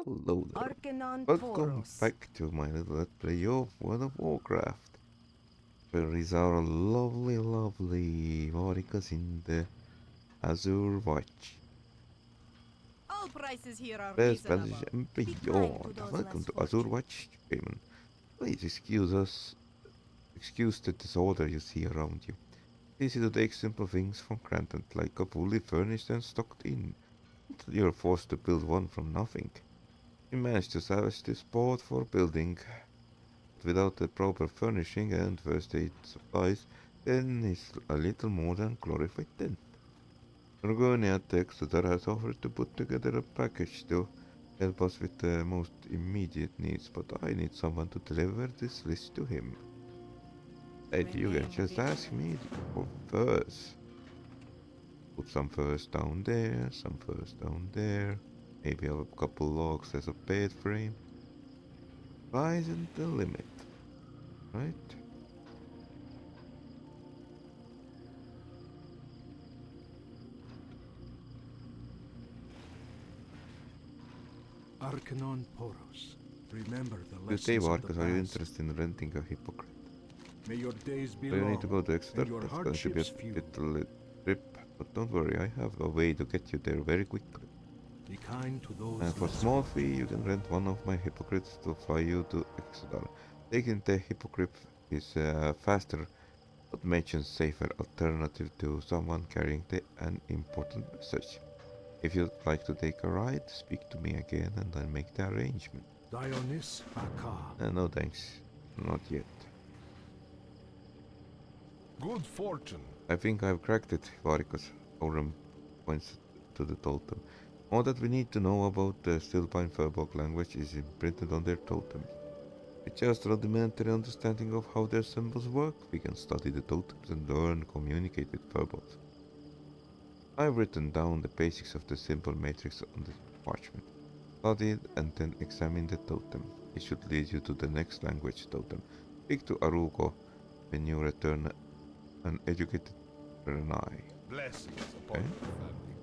Hello there. Arcanon Welcome Tauros. back to my little let's play of World of Warcraft. Where is our lovely Maricas in the Azure Watch. All prices here are Best vantage reasonable. and Be kind to beyond. those Welcome less to Azure fortunate. Watch, Payman. Please excuse the disorder you see around you. It's easy to take simple things for granted, like a fully furnished and stocked inn, until you're forced to build one from nothing. You managed to salvage this board for building, without the proper furnishing and first aid supplies, then it's a little more than glorified tent. Argonia Exeter has offered to put together a package to help us with the most immediate needs, but I need someone to deliver this list to him. Hey, you can Remain just ask vigilant. me for furs. Put some furs down there, some furs down there. Maybe a couple logs as a bed frame. Sky isn't the limit, right? Arcanon Poros. Remember the Today, lessons of the Marcus, are you past. interested in renting a hippogriff? May your days be So you need to long go to Exeter. and your That's going to be a hardships few. little trip, but don't worry, I have a way to get you there very quickly. Be kind to And those for less small fee, you fortunate. can rent one of my hippogriffs to fly you to Exeter. Taking the hippogriff is a faster, but much safer alternative to someone carrying an important message. If you'd like to take a ride, speak to me again and I'll make the arrangement. Dionys Aka. No thanks, not yet. Good fortune. I think I've cracked it, Varicus. Oren points to the totem. All that we need to know about the Stillpine Furbolg language is imprinted on their totems. With just rudimentary understanding of how their symbols work, we can study the totems and learn to communicate with Furbolgs. I've written down the basics of the symbol matrix on this parchment. Study it and then examine the totem. It should lead you to the next language totem. Speak to Arugo when you return an educated Renai. Blessings upon Okay? your family.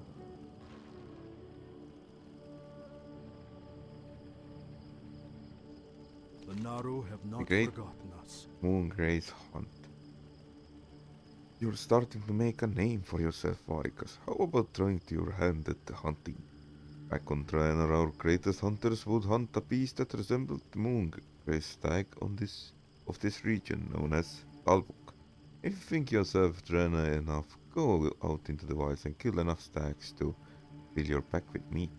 The Naru have The not Great forgotten us. Moongrace Hunt. You're starting to make a name for yourself, Varicus. How about trying to your hand at the hunting? Back on Draenor, our greatest hunters would hunt a beast that resembled the moongrace stag of this region, known as Talbuk. If you think yourself Draenor enough, go out into the wilds and kill enough stags to fill your pack with meat.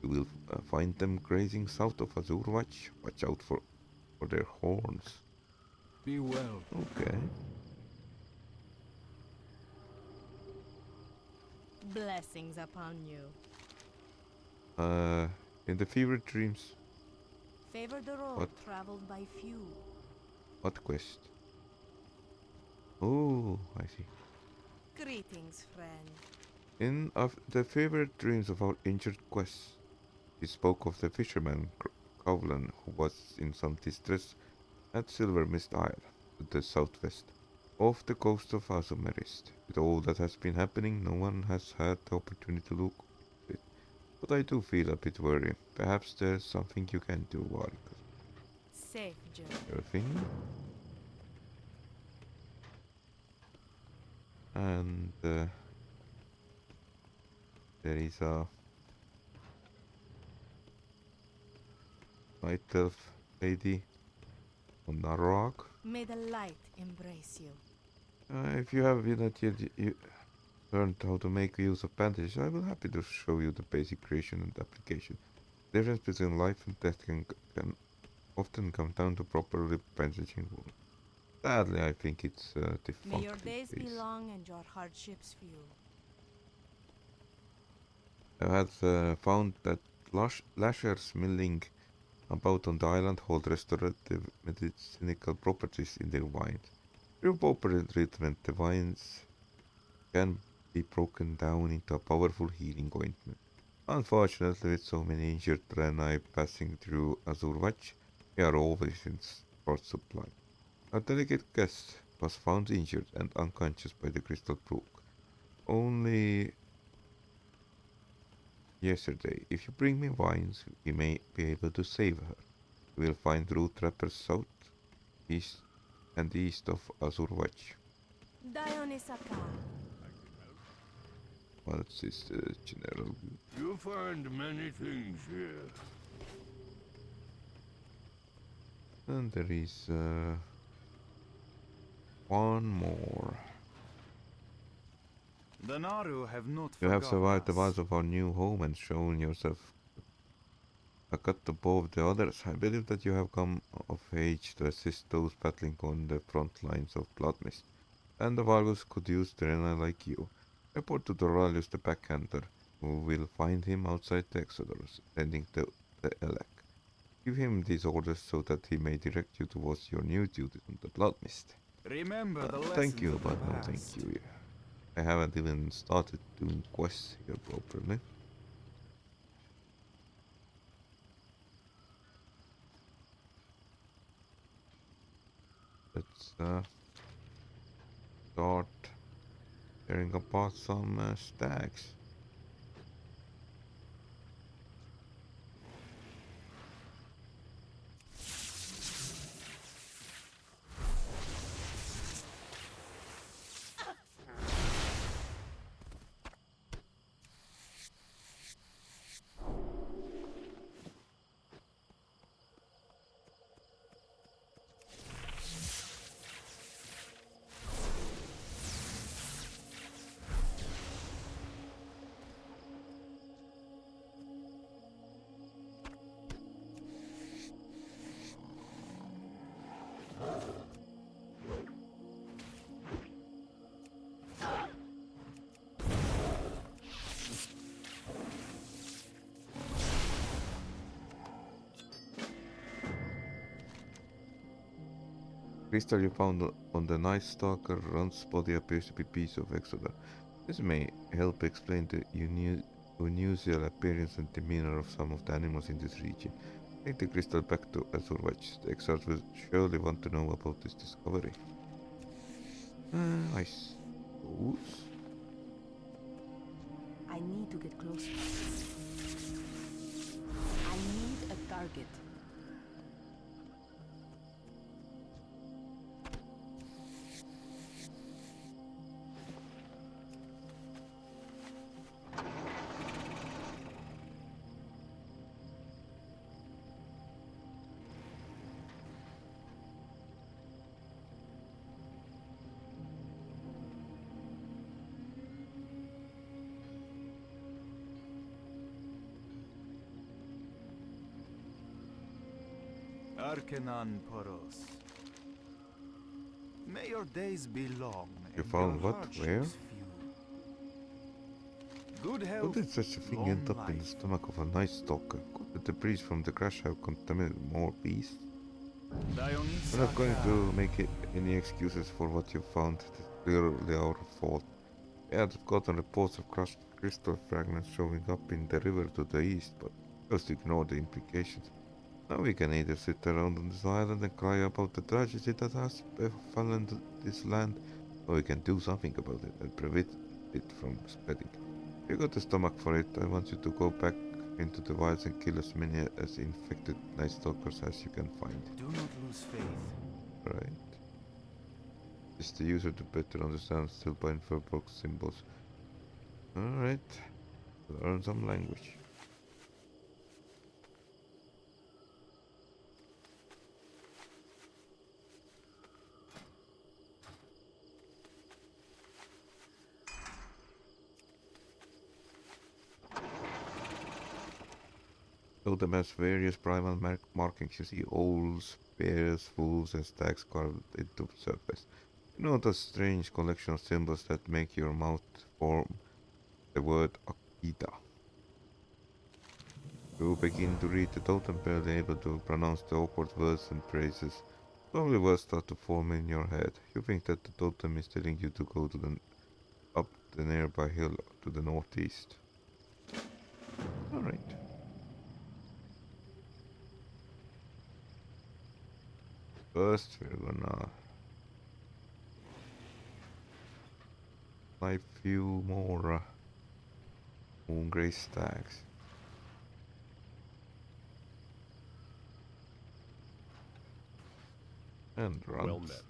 You will find them grazing south of Azure Watch. Watch out for their horns. Be well. Okay. Blessings upon you. Uh, in the fever dreams, Favor the road what traveled by few. what quest? Oh, I see. Greetings, friend. In of the favorite dreams of our injured quests, he spoke of the fisherman Cowlan who was in some distress at Silvermist Isle, to the southwest, off the coast of Azuremyst. With all that has been happening, no one has had the opportunity to look at it. But I do feel a bit worried. Perhaps there's something you can do, Warwick. Safe journey. Everything. And there is a night elf lady on a rock. May the light embrace you. If you have not yet learned how to make use of bandages, I will happy to show you the basic creation and application. The difference between life and death can often come down to properly bandaging wounds. Sadly, I think it's May your defunct these days be days. long and your hardships few. I had found that lashers milling about on the island hold restorative medicinal properties in their wines. Through proper treatment, the wines can be broken down into a powerful healing ointment. Unfortunately, with so many injured Draenei passing through Azure Watch, we are always in short supply. A delicate guest was found injured and unconscious by the Crystal Brook. Only yesterday. If you bring me wines, we may be able to save her. We will find root trappers south, east, and east of Azuremyst. Dionysaka. What's this general? You find many things here. And there is one more. The Naru have not You have forgotten survived the us. wiles of our new home and shown yourself a cut above the others. I believe that you have come of age to assist those battling on the front lines of Bloodmist. And the Vargus could use Drena like you. Report to Doralius the backhander, who will find him outside the Exodus, heading to the Elec. Give him these orders so that he may direct you towards your new duties on the Bloodmist. Remember the lessons Thank you, of the but no thank past. you. I haven't even started doing quests here properly. Let's start tearing apart some stacks. Crystal you found on the Night Stalker Run's body appears to be a piece of Exodus. This may help explain the unusual appearance and demeanor of some of the animals in this region. Take the crystal back to Azuremyst. The exiles will surely want to know about this discovery. I suppose. I need to get closer. I need a target. Arkenan Poros. May your days be long You and found your what? Where? hardships few. Good How health, did such a thing long end up in the life. stomach of a Night Stalker? Could the debris from the crash have contaminated more beasts? We're not going to make any excuses for what you found. It is clearly our fault. We had gotten reports of crushed crystal fragments showing up in the river to the east, but just ignore the implications. Now we can either sit around on this island and cry about the tragedy that has befallen this land, or we can do something about it and prevent it from spreading. If you got the stomach for it, I want you to go back into the wilds and kill as many as infected Night Stalkers as you can find. Do not lose faith. Right. Is the user to better understand Stillbind Furbolg symbols. Alright. Learn some language. Totem has various primal markings. You see owls, bears, wolves, and stags carved into the surface. You notice a strange collection of symbols that make your mouth form the word Akita. You begin to read the totem, barely able to pronounce the awkward words and phrases. Slowly words start to form in your head. You think that the totem is telling you to go to up the nearby hill to the northeast. Alright. First we're gonna fly few more moongrace stags. And runs. Well met.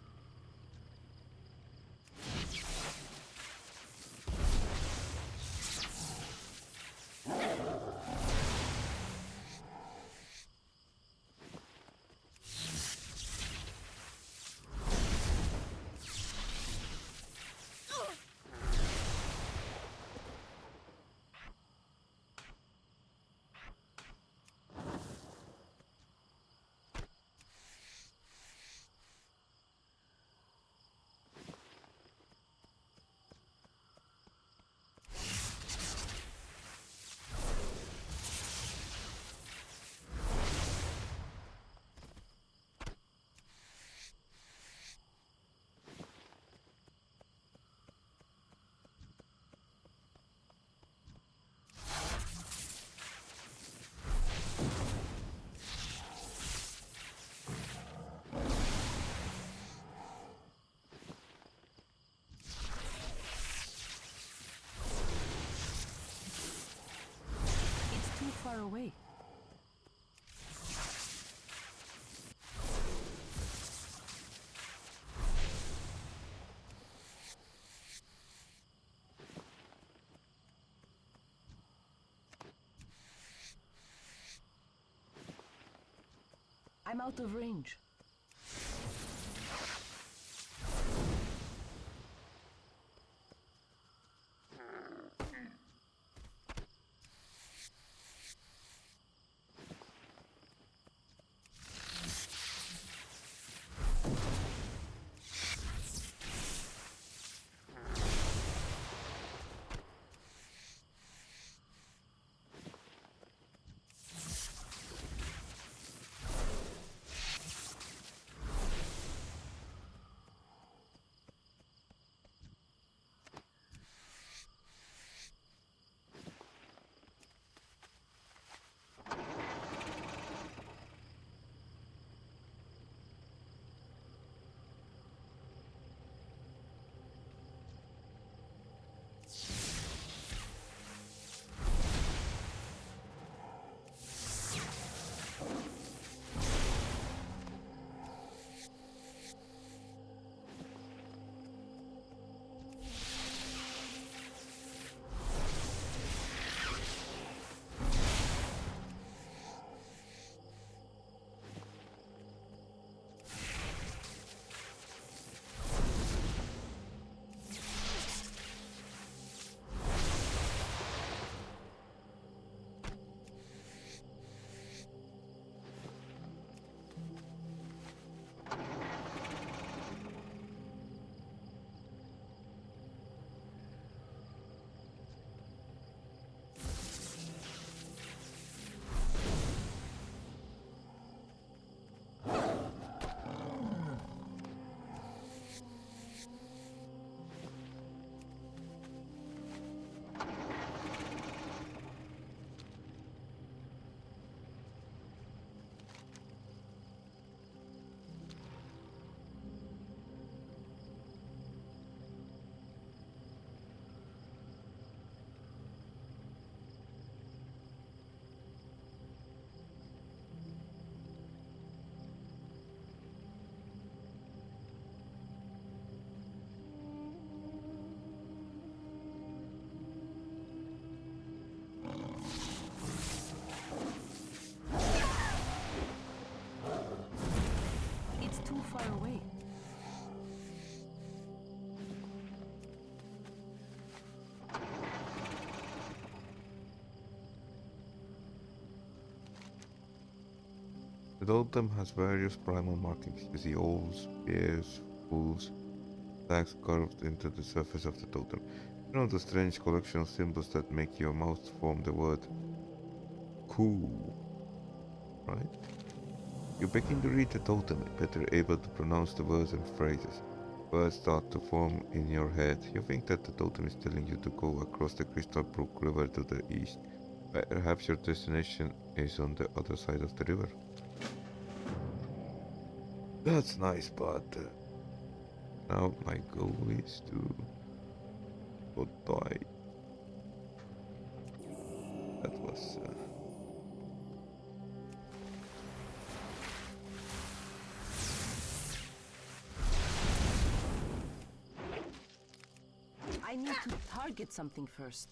It's too far away. I'm out of range. It's too far away. The totem has various primal markings. You see owls, bears, wolves, tags carved into the surface of the totem. You know the strange collection of symbols that make your mouth form the word cool, right? You begin to read the totem, better able to pronounce the words and phrases. Words start to form in your head. You think that the totem is telling you to go across the Crystal Brook River to the east. Perhaps your destination is on the other side of the river. That's nice, but now my goal is to not die. That was I need to target something first.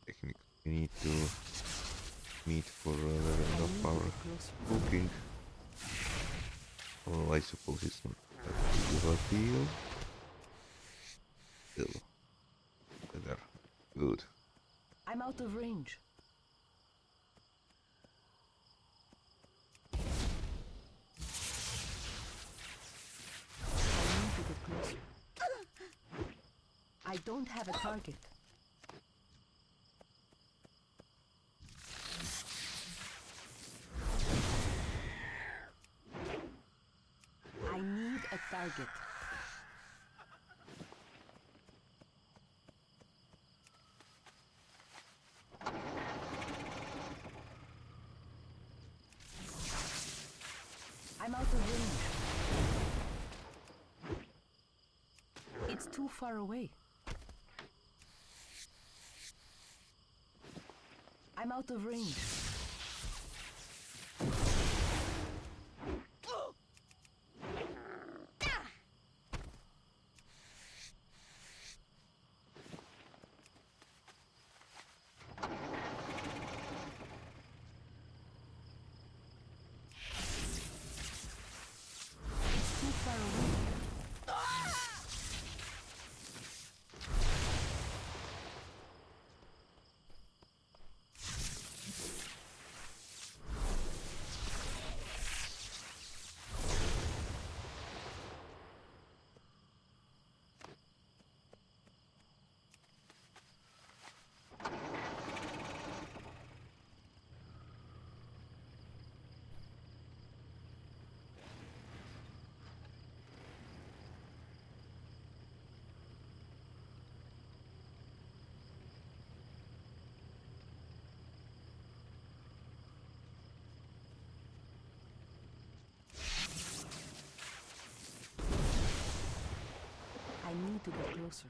Technically, we need to meet for leveling I up need to our get closer. cooking. Well, I suppose it's not that big of a deal. Still, better. Good. I'm out of range. I need to get closer. I don't have a target. I need a target. I'm out of range. It's too far away. I'm out of range. It's too far away. I need to get closer.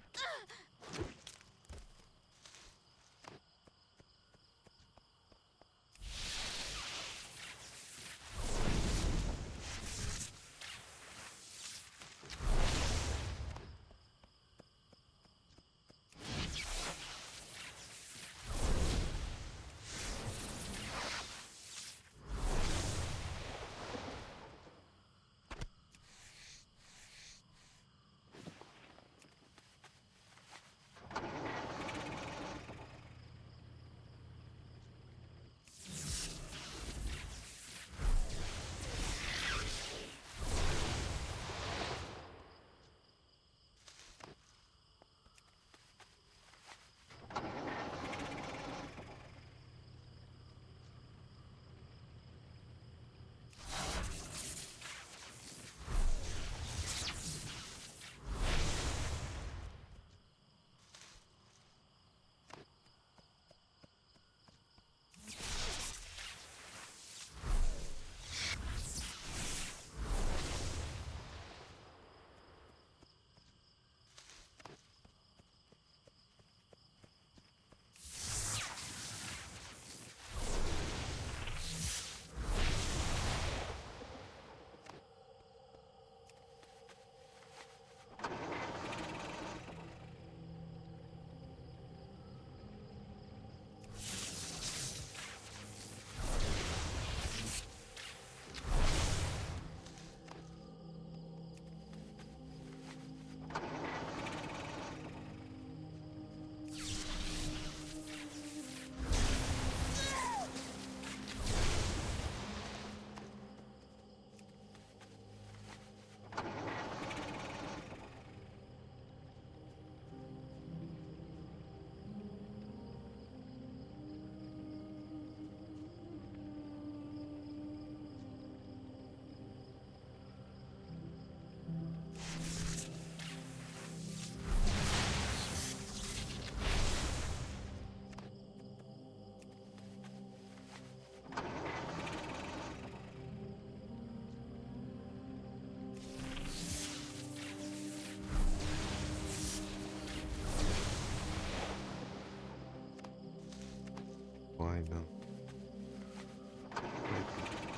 Why not?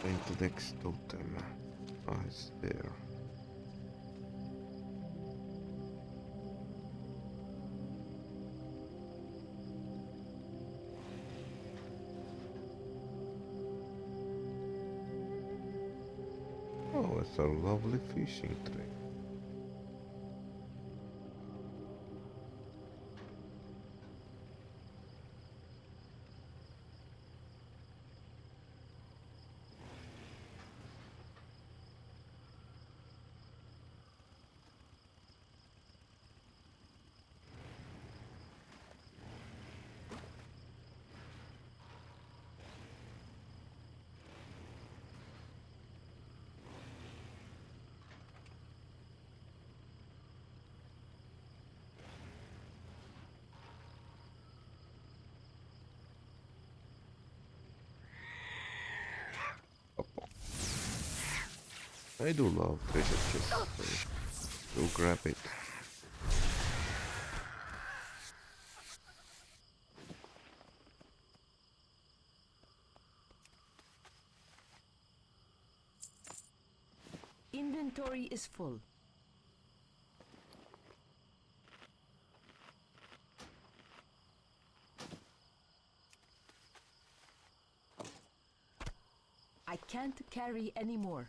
Going to next totem. Ah, it's there. Oh, it's a lovely fishing trip. I do love treasure chests, so do grab it. Inventory is full. I can't carry anymore.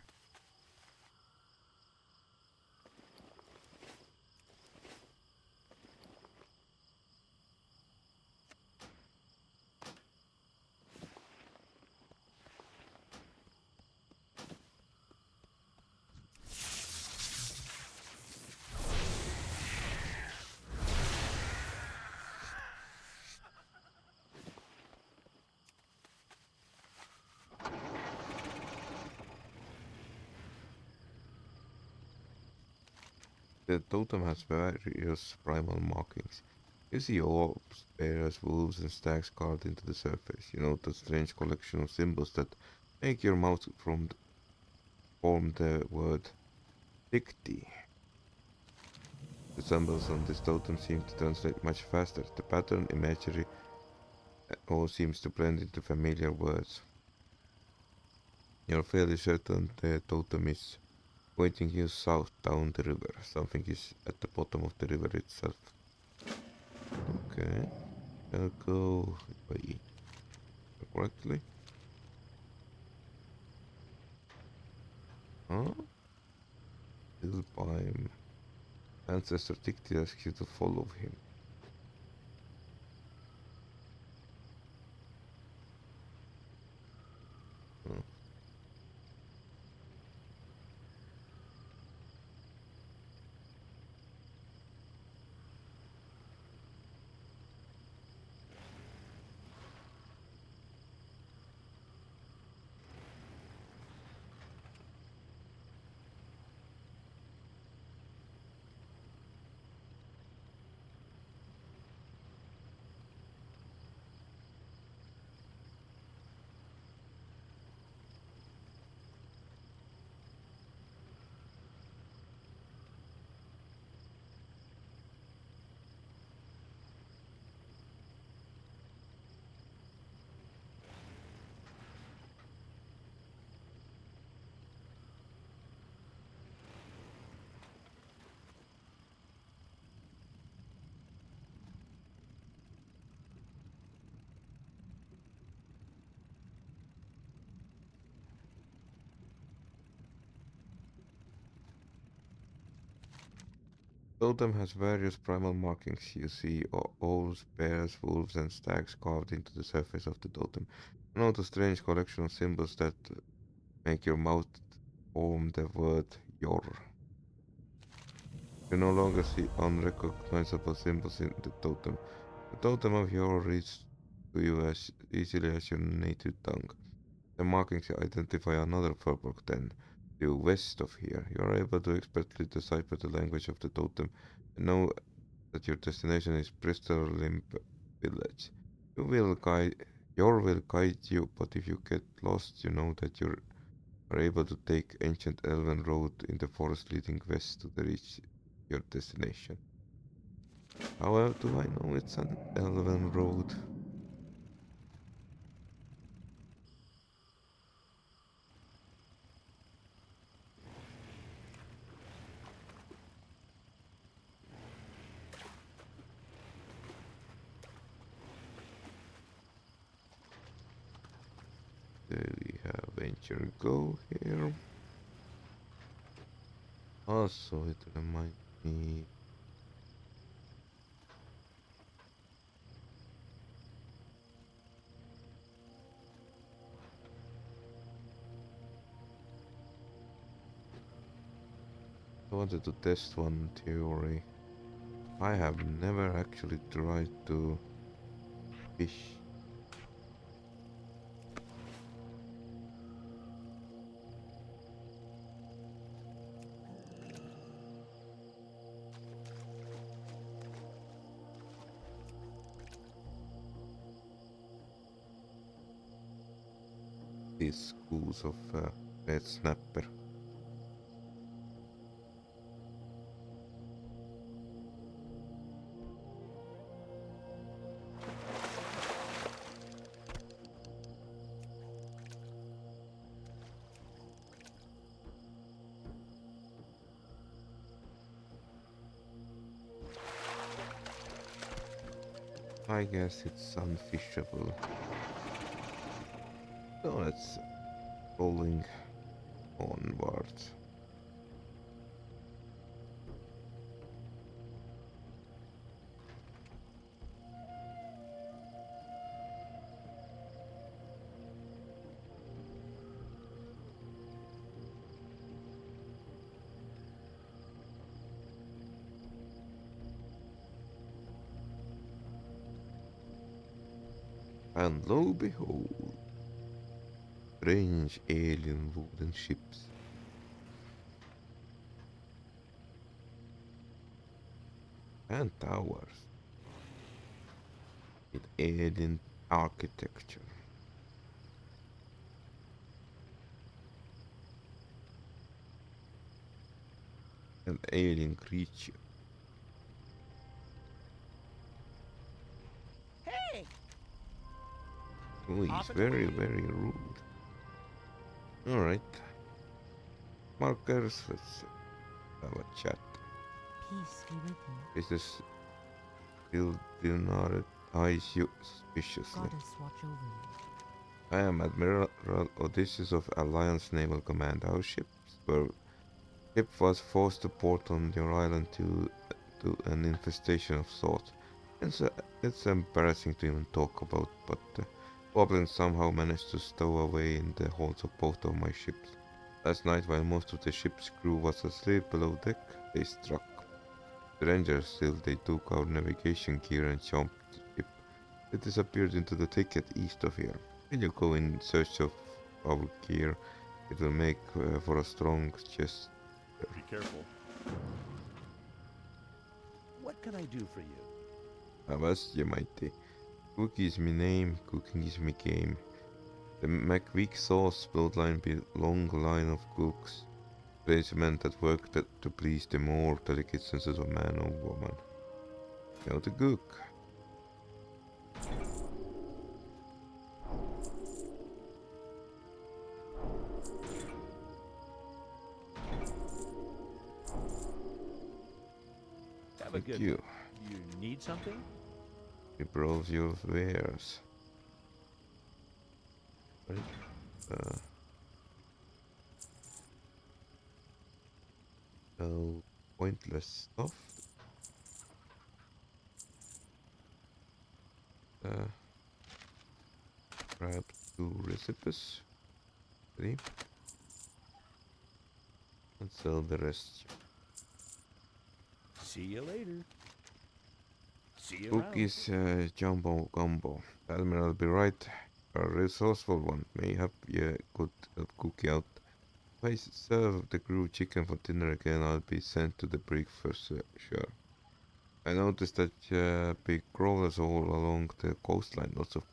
The totem has various primal markings. You see orbs, bears, wolves, and stags carved into the surface. You note a strange collection of symbols that make your mouth form the word Dicti. The symbols on this totem seem to translate much faster. The pattern, imagery, all seems to blend into familiar words. You're fairly certain the totem is pointing you south down the river. Something is at the bottom of the river itself. Okay, I'll go if I eat correctly. Huh? Ilbheim. Ancestor Dicty asks you to follow him. Huh. Totem has various primal markings. You see owls, bears, wolves, and stags carved into the surface of the totem. Note a strange collection of symbols that make your mouth form the word Yor. You no longer see unrecognizable symbols in the totem. The totem of Yor reads to you as easily as your native tongue. The markings identify another Furbolg then. Due west of here, you are able to expertly decipher the language of the totem and know that your destination is Bristol Limb Village. Your will guide you, but if you get lost, you know that you are able to take ancient elven road in the forest leading west to reach your destination. How do I know it's an elven road? we have Venture Go here. Also, it reminds me. I wanted to test one theory. I have never actually tried to fish. These schools of red snapper. I guess it's unfishable. So let's rolling onwards. And lo and behold, strange alien wooden ships. And towers with alien architecture. And alien creature. Hey! Oh, he's Off and very, away. very rude. Alright. Markers, let's have a chat. Peace be with you. Is this still Dinard eyes you suspiciously? Goddess watch over you. I am Admiral Odysseus of Alliance Naval Command. Our ship was forced to port on your island to an infestation of sorts. It's embarrassing to even talk about, but goblins somehow managed to stow away in the holds of both of my ships. Last night, while most of the ship's crew was asleep below deck, they struck. Strangers still, they took our navigation gear and jumped the ship. They disappeared into the thicket east of here. Will you go in search of our gear? It will make for a strong chest. Be careful. What can I do for you? Avast, mighty. Cook is me name, cooking is me game. The McVick sauce bloodline be long line of cooks. Strange men that work to please the more delicate senses of man or woman. How to cook. Have a Thank good you. one. You need something? We browse your wares. Right. So pointless stuff. Grab 2 recipes. 3. And sell the rest. See you later. See you around. Cookies, jumbo gumbo. Admiral, be right. A resourceful one. Mayhap you could help Cookie out. If I serve the crew chicken for dinner again, I'll be sent to the brig for sure. I noticed that big crawlers all along the coastline. Lots of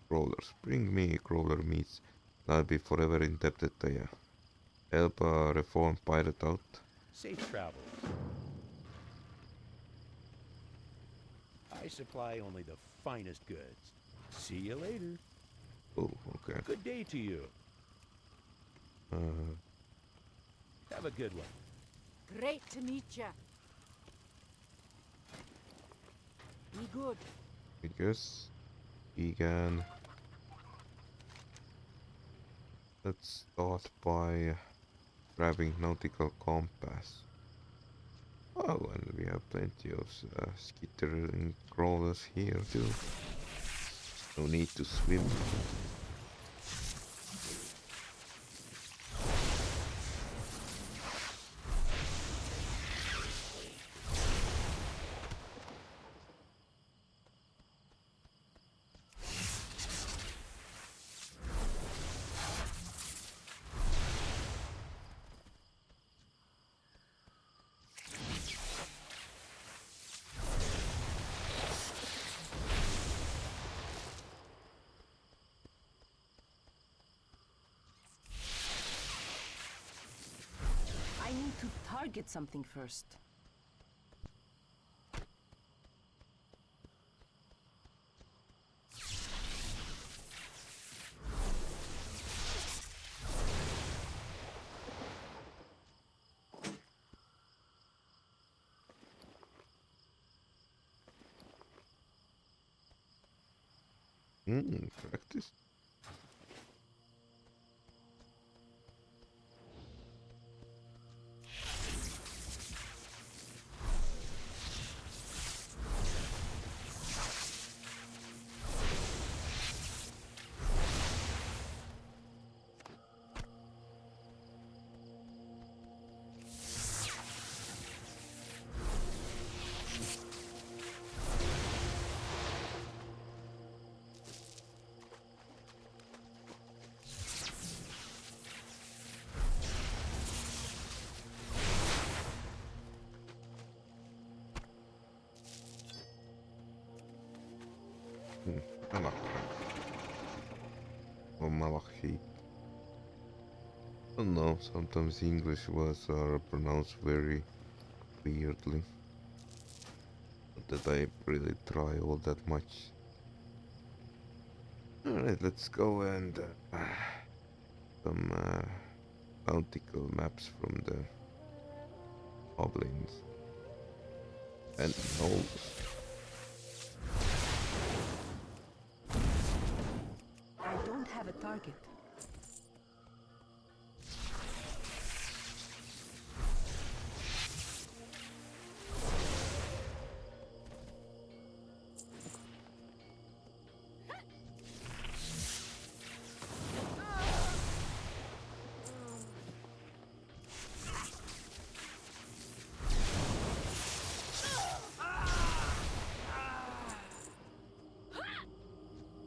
crawlers. Bring me crawler meats, and I'll be forever indebted to you. Help a reformed pirate out. Safe travels. I supply only the finest goods. See you later. Oh, okay. Good day to you. Uh, Have a good one. Great to meet ya. Be good. I guess Egan. Let's start by grabbing nautical compass. Oh, and we have plenty of skittering crawlers here too. No need to swim. I need to target something first. Practice. Malak. Or Malachite. I don't know, sometimes English words are pronounced very weirdly. Not that I really try all that much. Alright, let's go and some nautical maps from the goblins. And gnolls. I don't have a target.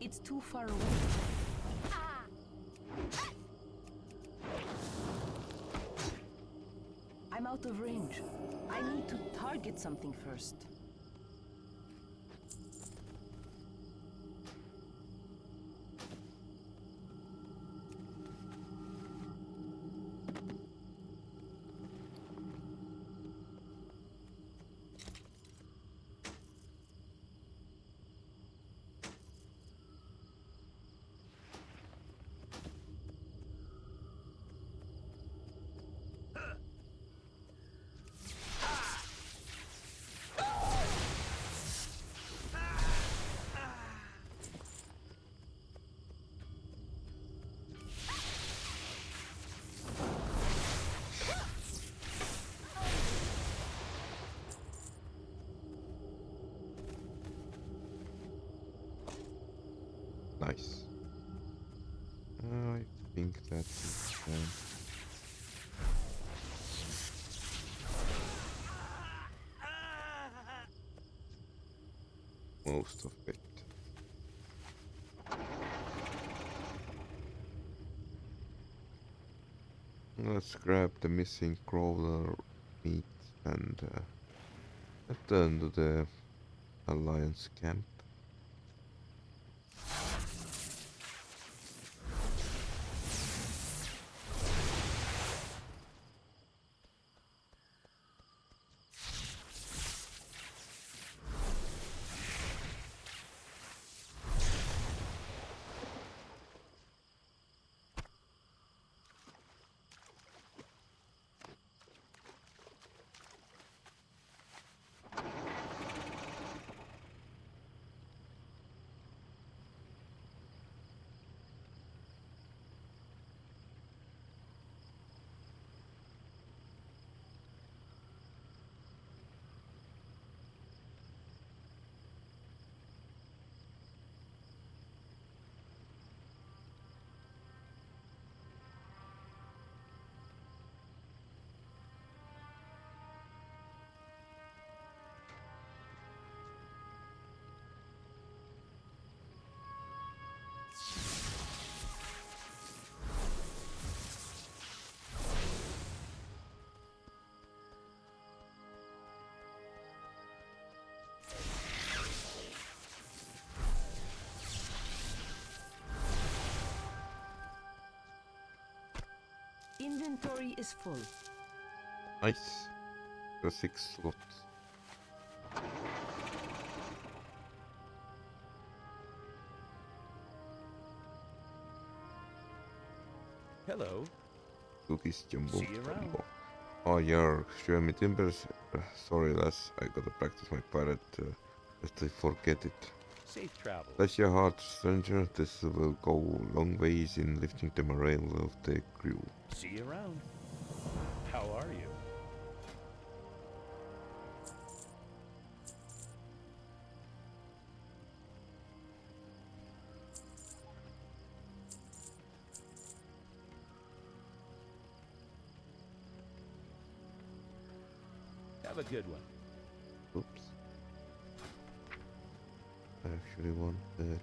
It's too far away. I'm out of range. I need to target something first. Nice. I think that's most of it. Let's grab the missing crawler meat and return to the Alliance camp. Inventory is full. Nice. The 6 slots. Hello. Cookies jumbo. See you around. Jumbo. Oh, yeah, show me timbers. Sorry, lass. I gotta practice my pirate. Lest I forget it. Safe travels. Bless your heart, stranger. This will go long ways in lifting the morale of the crew. See you around. How are you? Have a good one. Oops. I actually want that.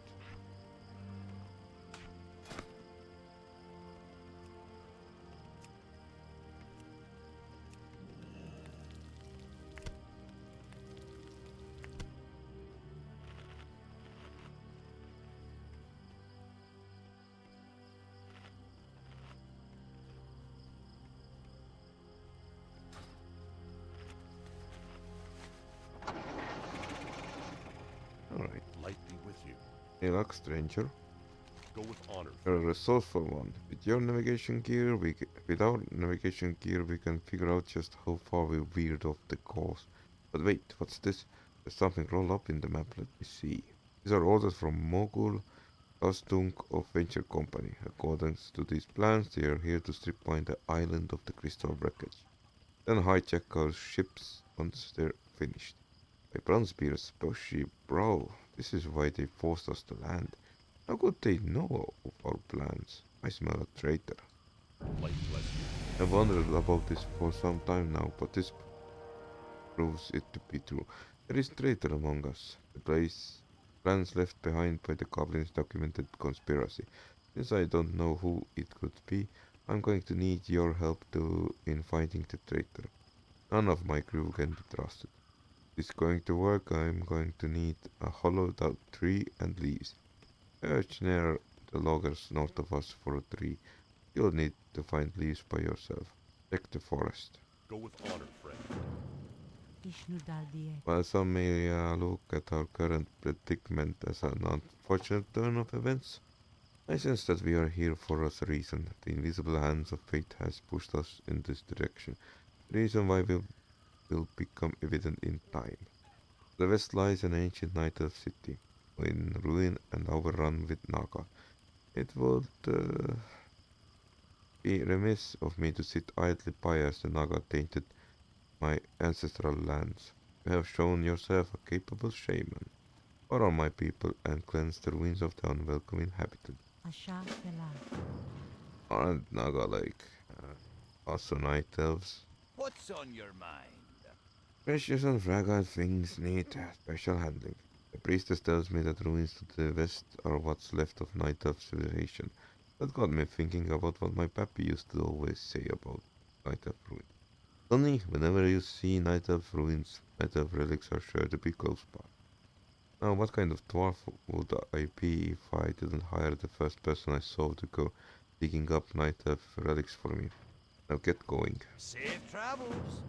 Alright. Light be with you. Hey, luck, stranger. Go with honor. You're a resourceful one. With your navigation gear, with our navigation gear, we can figure out just how far we veered off the course. But wait, what's this? There's something rolled up in the map. Let me see. These are orders from Mogul Kastung of Venture Company. According to these plans, they are here to strip mine the island of the crystal wreckage. Then hijack our ships once they're finished. By Bronzebeard's bushy brow, this is why they forced us to land. How could they know of our plans? I smell a traitor. Light bless you. I've wondered about this for some time now, but this proves it to be true. There is traitor among us. The plans left behind by the goblins documented conspiracy. Since I don't know who it could be, I'm going to need your help in fighting the traitor. None of my crew can be trusted. If it's going to work, I'm going to need a hollowed out tree and leaves. Search near the loggers north of us for a tree. You'll need to find leaves by yourself. Check the forest. Go with honor, friend. Ishnudaldie. While some may look at our current predicament as an unfortunate turn of events, I sense that we are here for a reason. The invisible hands of fate has pushed us in this direction. The reason why will become evident in time. To the west lies an ancient night elf city, in ruin and overrun with Naga. It would be remiss of me to sit idly by as the Naga tainted my ancestral lands. You have shown yourself a capable shaman. Honor my people and cleanse the ruins of the unwelcome inhabitant. Asha Vela. Aren't Naga like also night elves? What's on your mind? Precious and fragile things need special handling. The priestess tells me that ruins to the west are what's left of night elf civilization. That got me thinking about what my pappy used to always say about night elf ruins. Sonny, whenever you see night elf ruins, night elf relics are sure to be close by. Now, what kind of dwarf would I be if I didn't hire the first person I saw to go digging up night elf relics for me? Now get going. Safe travels.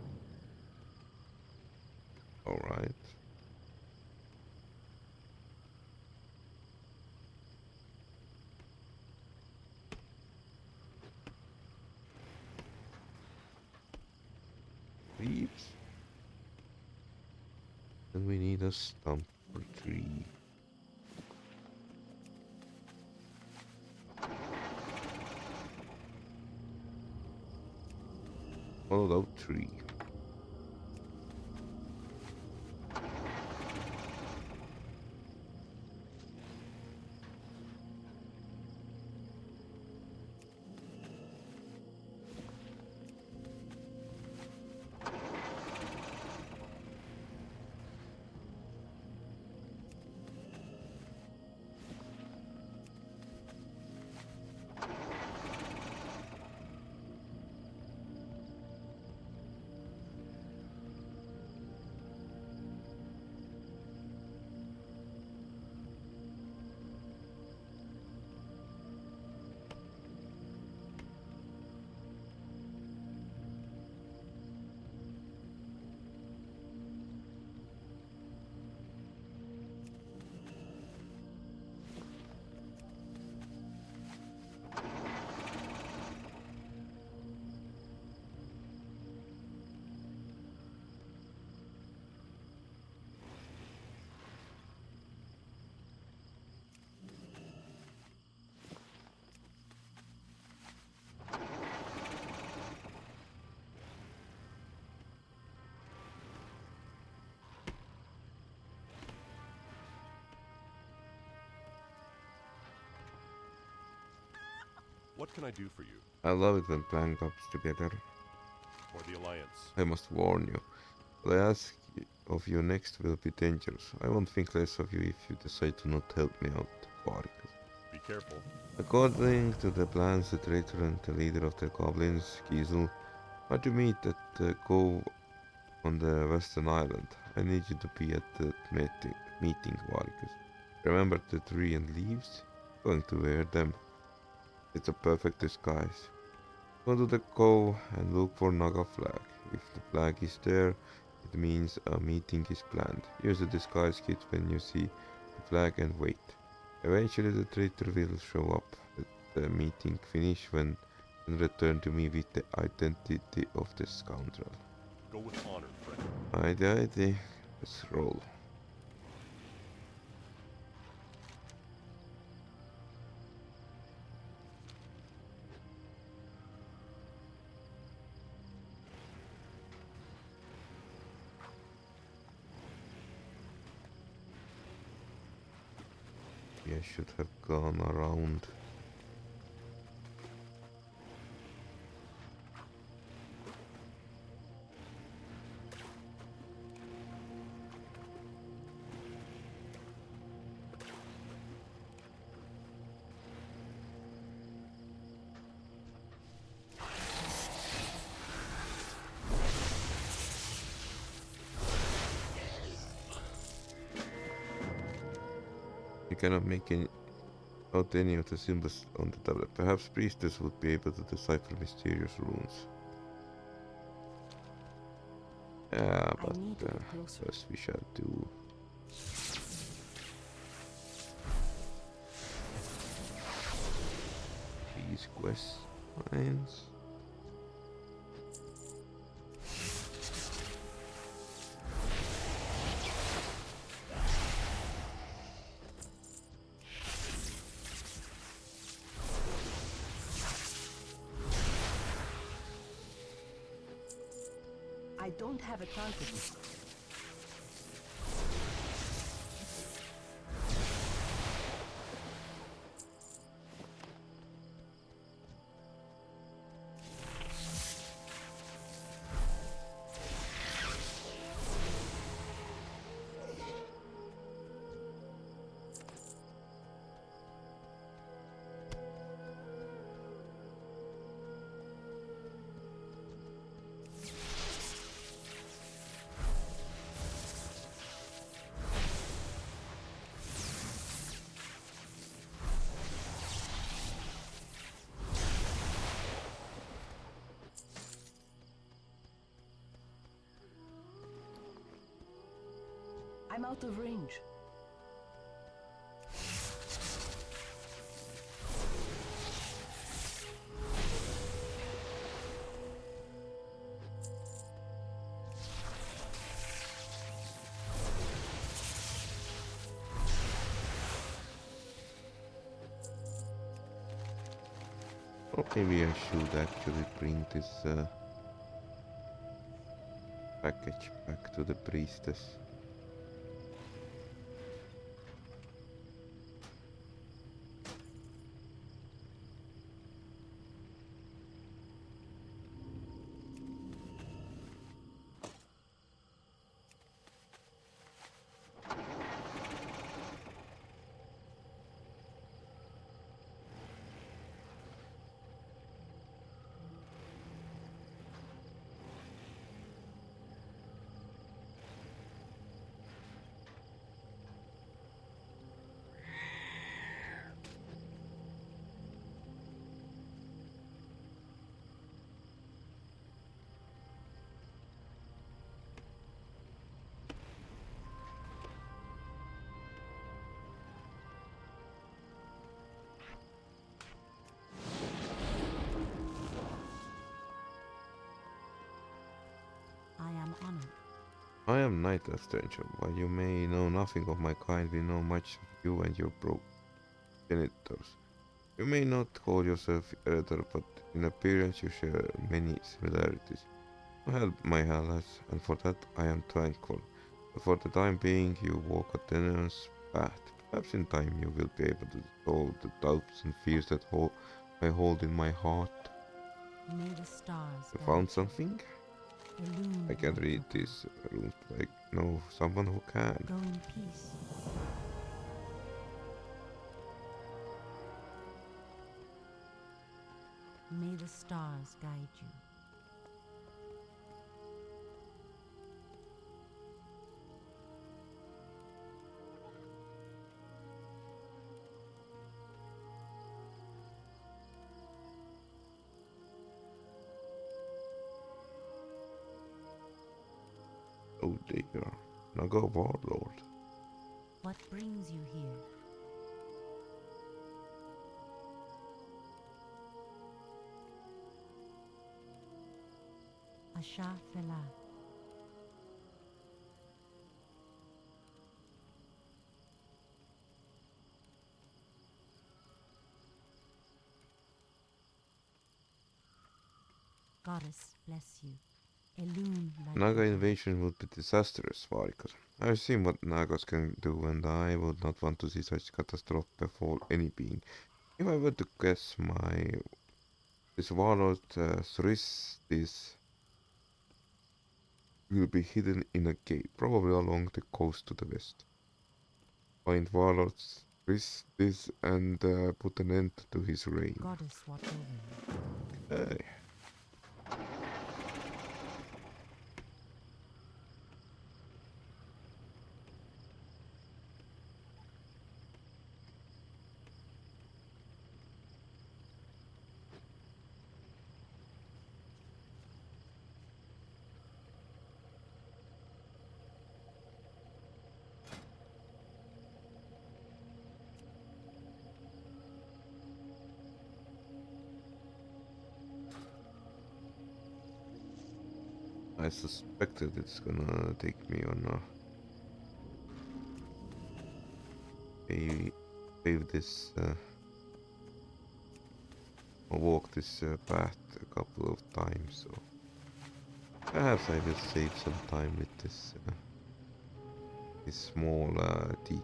Alright. Leaves. Then we need a stump or tree. Hollowed out tree. What can I do for you? I love it when plan comes together. Or the Alliance? I must warn you. What I ask of you next will be dangerous. I won't think less of you if you decide to not help me out, Vargas. Be careful. According to the plans, the traitor and the leader of the goblins, Giesel, are to meet at the cove on the western island. I need you to be at the meeting, Vargas. Remember the tree and leaves? Going to wear them. It's a perfect disguise. Go to the cove and look for Naga flag. If the flag is there, it means a meeting is planned. Use the disguise kit when you see the flag and wait. Eventually the traitor will show up at the meeting finish and return to me with the identity of the scoundrel. Go with honor, friend. Alrighty, let's roll. I should have gone around. You cannot make out any of the symbols on the tablet. Perhaps priestess would be able to decipher mysterious runes. Yeah, I need to but get closer. first we shall do these quest lines. I don't have a target. I'm out of range. Or maybe I should actually bring this package back to the priestess. I am honored. I am Knight of Stranger. While you may know nothing of my kind, we know much of you and your progenitors. You may not call yourself Eredor, but in appearance you share many similarities. You helped my allies, and for that I am thankful. But for the time being, you walk a tenuous path. Perhaps in time you will be able to solve the doubts and fears that I hold in my heart. May the stars You guide found you. something? Illume I can't like read your these runes, but I know someone who can. path. Go in peace. May the stars guide you. Oh dear. Now go warlord. What brings you here? Asha Fela. Goddess bless you. Illume like Naga your path. invasion would be disastrous, Varikor. I've seen what Nagas can do, and I would not want to see such catastrophe befall any being. If I were to guess, this warlord Thristis will be hidden in a cave, probably along the coast to the west. Find warlord Thristis and put an end to his reign. Goddess watch over you. Hey. I suspected it's gonna take me on pave this or walk this path a couple of times, so perhaps I will save some time with this small detour.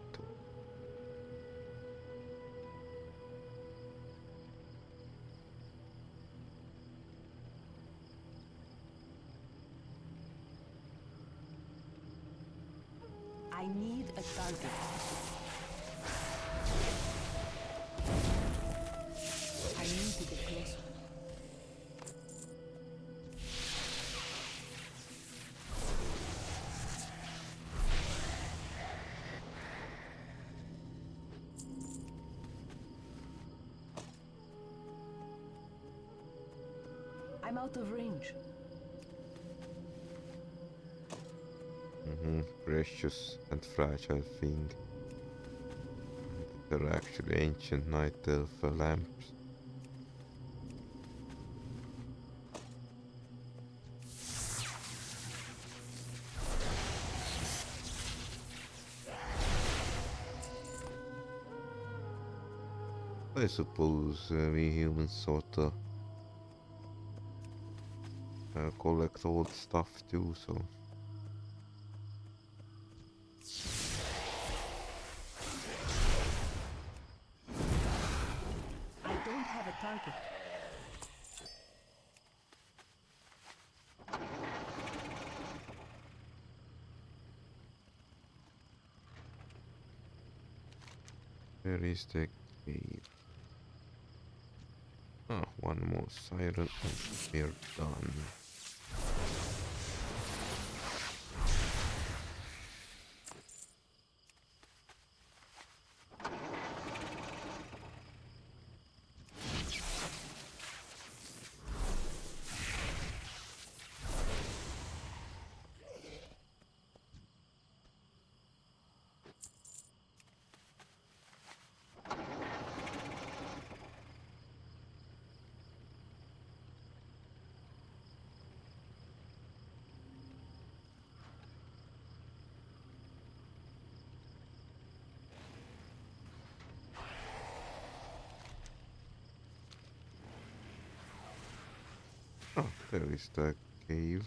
I need a target. I need to get closer. I'm out of range. Precious and fragile thing. They're actually ancient night elf lamps. I suppose we humans sort of collect old stuff too, so I don't have a target. where is the cave? Ah, one more siren and we're done. Oh, there is the cave.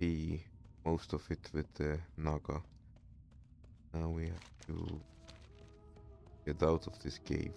see most of it with the Naga. Now we have to get out of this cave.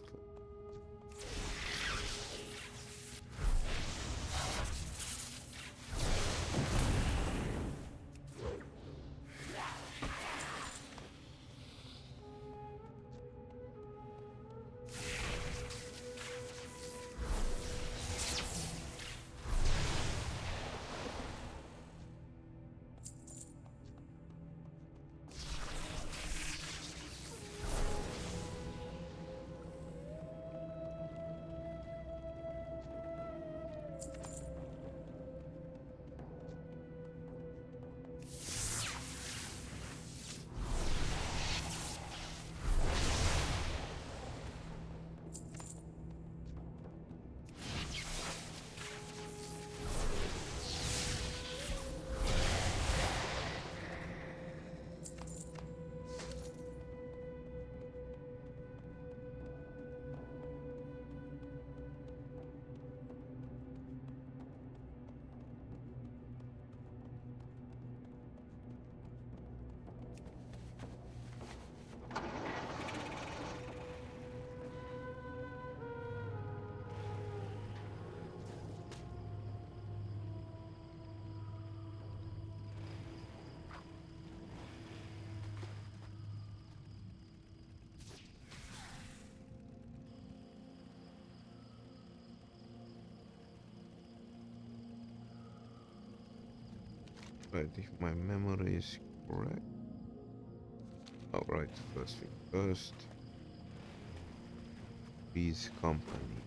Right, if my memory is correct. Alright, first thing first. Peace Company.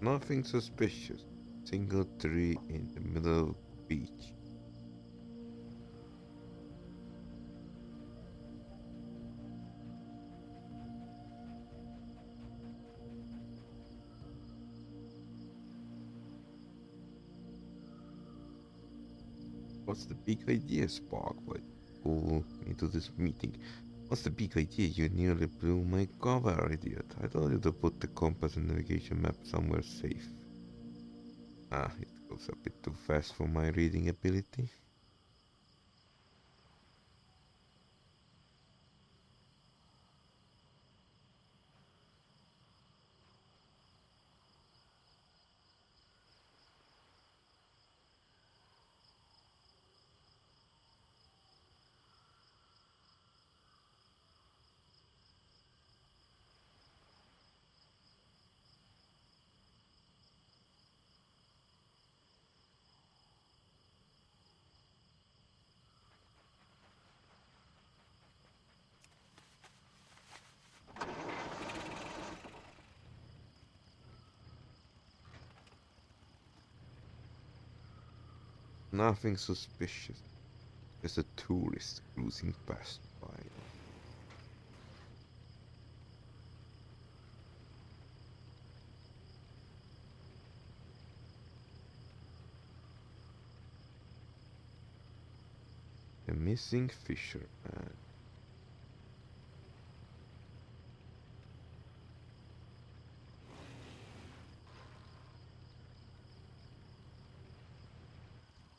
Nothing suspicious. Single tree in the middle of the beach. What's the big idea, Spark? Why pull me to this meeting? What's the big idea? You nearly blew my cover, idiot. I told you to put the compass and navigation map somewhere safe. Ah, it goes a bit too fast for my reading ability. Nothing suspicious. Just a tourist cruising past by. The missing fisherman.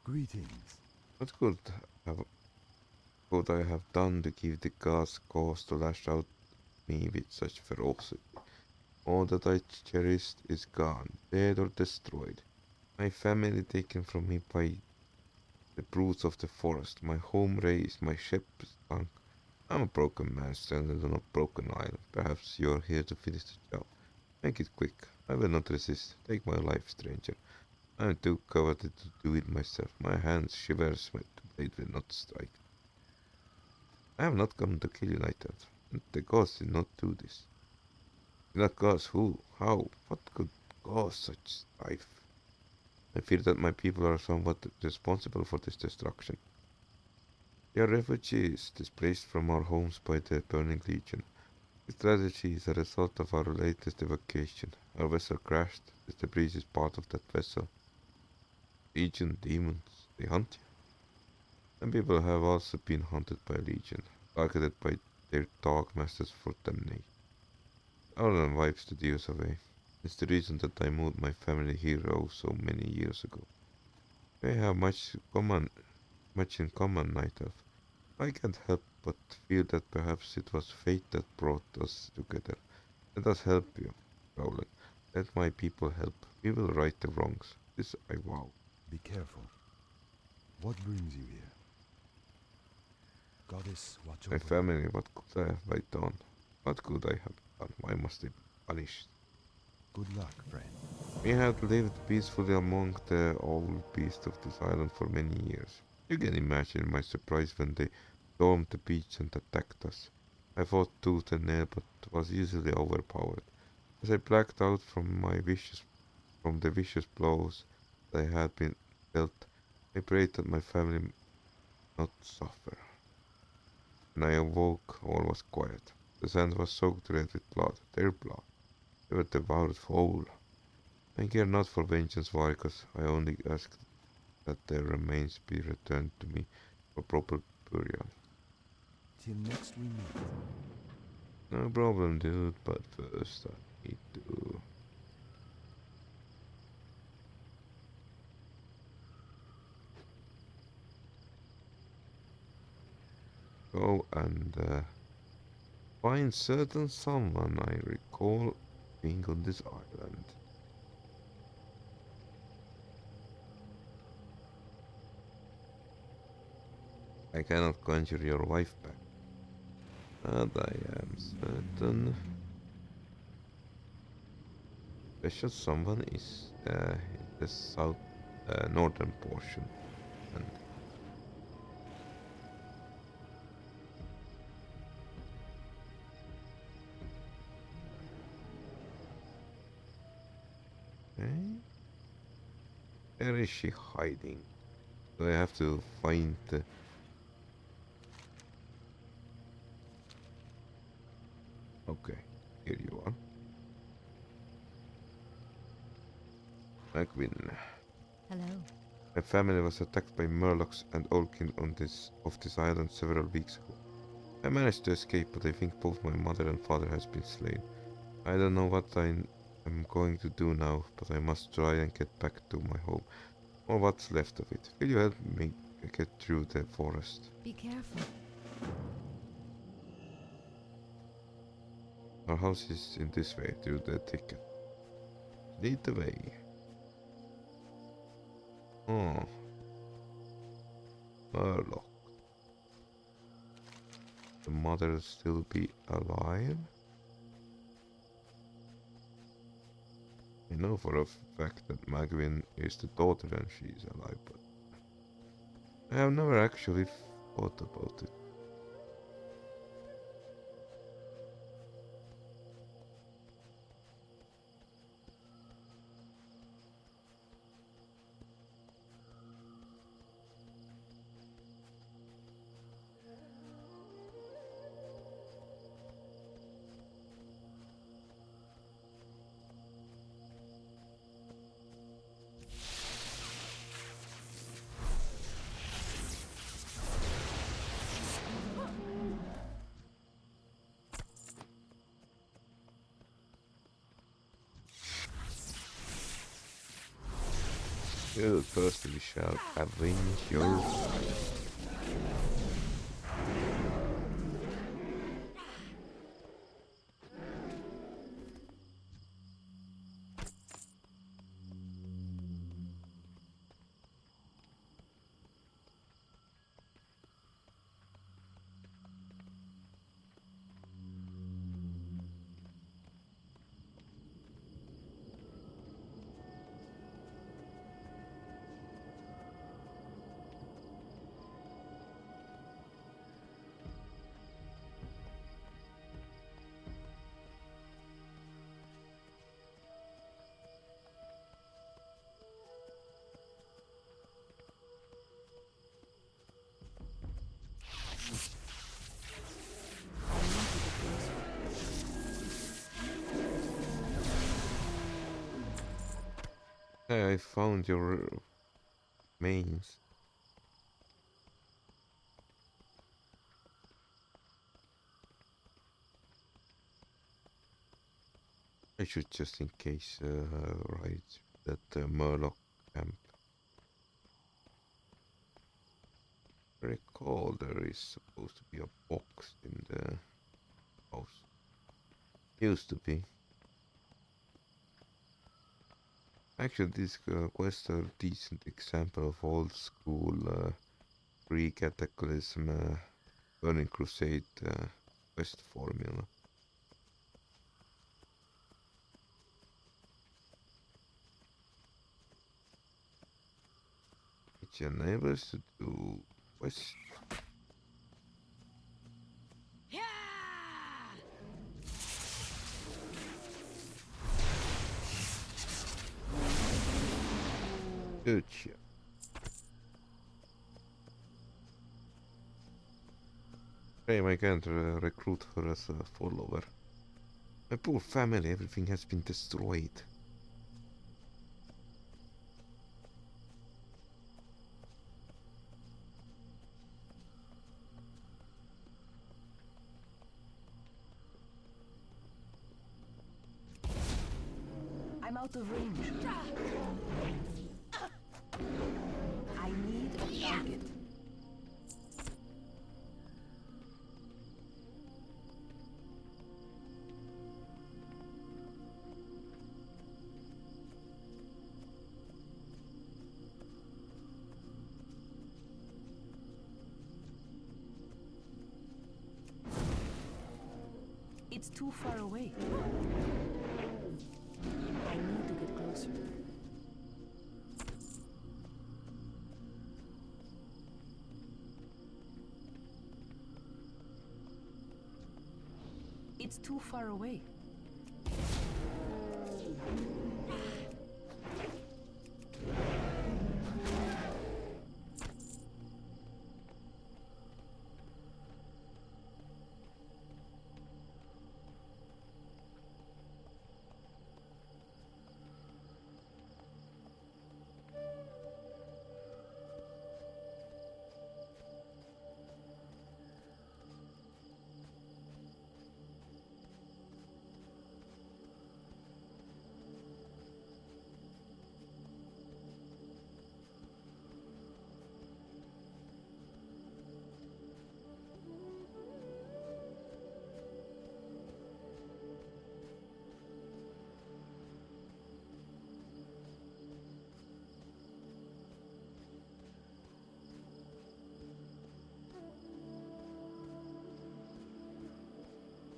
Greetings. What have, could I have done to give the gods cause to lash out at me with such ferocity? All that I cherished is gone, dead or destroyed. My family taken from me by the brutes of the forest, my home razed, my ship sunk. I'm a broken man stranded on a broken island. Perhaps you are here to finish the job. Make it quick. I will not resist. Take my life, stranger. I am too coveted to do it myself. My hands shivers, my blade will not strike. I have not come to kill you, Night Elf. The gods did not do this. Not gods who? How? What could cause such strife. I fear that my people are somewhat responsible for this destruction. We are refugees, displaced from our homes by the Burning Legion. This tragedy is a result of our latest evacuation. Our vessel crashed. This debris is part of that vessel. Legion demons, they hunt you. Some people have also been hunted by Legion, targeted by their dog masters for damnation. Arlen wipes the deers away. It's the reason that I moved my family here oh so many years ago. We have much in common, Night Elf. I can't help but feel that perhaps it was fate that brought us together. Let us help you, Rowland. Let my people help. We will right the wrongs. This I vow. Be careful. What brings you here? Goddess, watch My over you. family, what could I have done? What could I have done? Why must they be punished? Good luck, friend. We had lived peacefully among the old beasts of this island for many years. You can imagine my surprise when they stormed the beach and attacked us. I fought tooth and nail, but was easily overpowered. As I blacked out from the vicious blows that I had been dealt, I prayed that my family not suffer. When I awoke, all was quiet. The sand was soaked red with blood, their blood. They were devoured whole. I care not for vengeance, Vargas. I only ask that their remains be returned to me for proper burial. Till next we meet. No problem, dude, but first I need to go and find certain someone I recall being on this island. I cannot conjure your wife back, but I am certain special someone is in the south northern portion. And okay, where is she hiding? So I have to find the. Okay, here you are. Magwin. Hello. My family was attacked by Murlocs and Orkin on this island several weeks ago. I managed to escape, but I think both my mother and father has been slain. I don't know what am going to do now, but I must try and get back to my home, or what's left of it. Will you help me get through the forest? Be careful. Our house is in this way, through the thicket. Lead the way. Oh, Murloc. The mother still be alive? I know for a fact that Magwin is the daughter and she is alive, but I have never actually thought about it. You personally shall avenge your wife. Hey, I found your mains. I should just in case write that Murloc camp. Recall there is supposed to be a box in the house. Used to be. Actually, this quest are a decent example of old school pre-Cataclysm Burning Crusade quest formula. Which enables to do quests. Good shit. Shame I can't recruit her as a follower. My poor family, everything has been destroyed. I'm out of range. I need a target. It's too far away. I need to get closer. It's too far away.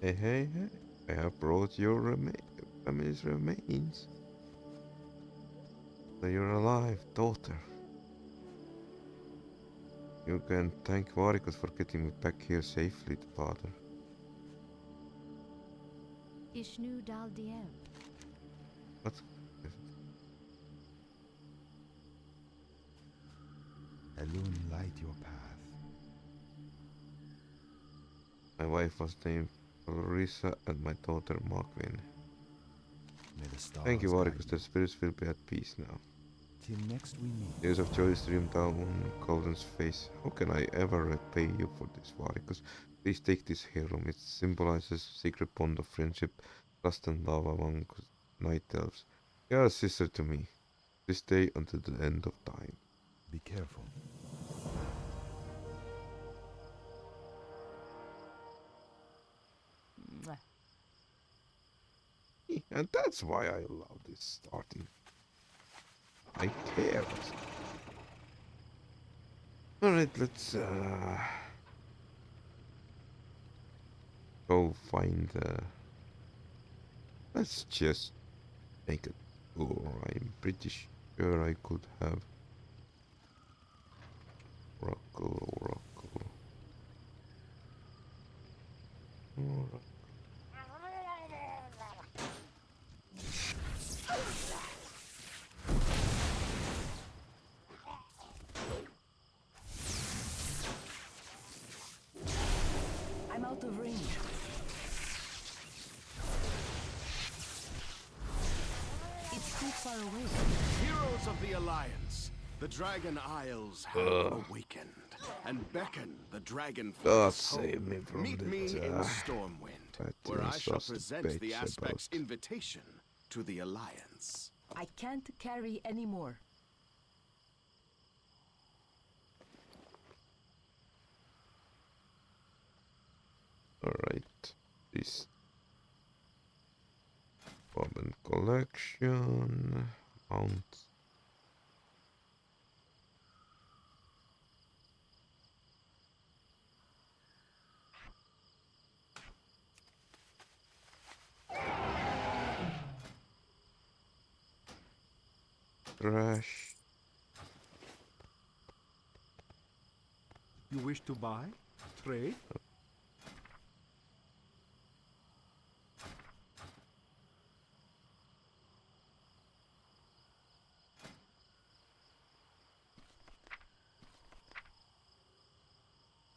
Hey, hey, hey. I have brought your family's remains. So you're alive, daughter. You can thank Varicus for getting me back here safely, father. Ishnu Dal Dieb. What? Elune, light your path. My wife was named Larissa and my daughter Markwin. May the stars Thank you, guide Varicus. The spirits will be at peace now. Till next we meet. Tears of joy stream down Golden's face. How can I ever repay you for this, Varicus? Please take this heirloom. It symbolizes secret bond of friendship, trust and love among night elves. You are a sister to me. This day until the end of time. Be careful. Mwah. And that's why I love this starting. I care. Alright, let's go find let's just make a tour. I'm pretty sure I could have Oracle. I'm out of range. It's too far away. Hero the Alliance. The Dragon Isles have awakened and beckon the dragon God flies save home. me from Meet the me in dark. Stormwind, That where I is shall just a present the bitch Aspect's about. invitation to the Alliance. I can't carry any more. Alright. This Bobbin collection. Mount. Trash. You wish to buy? Trade?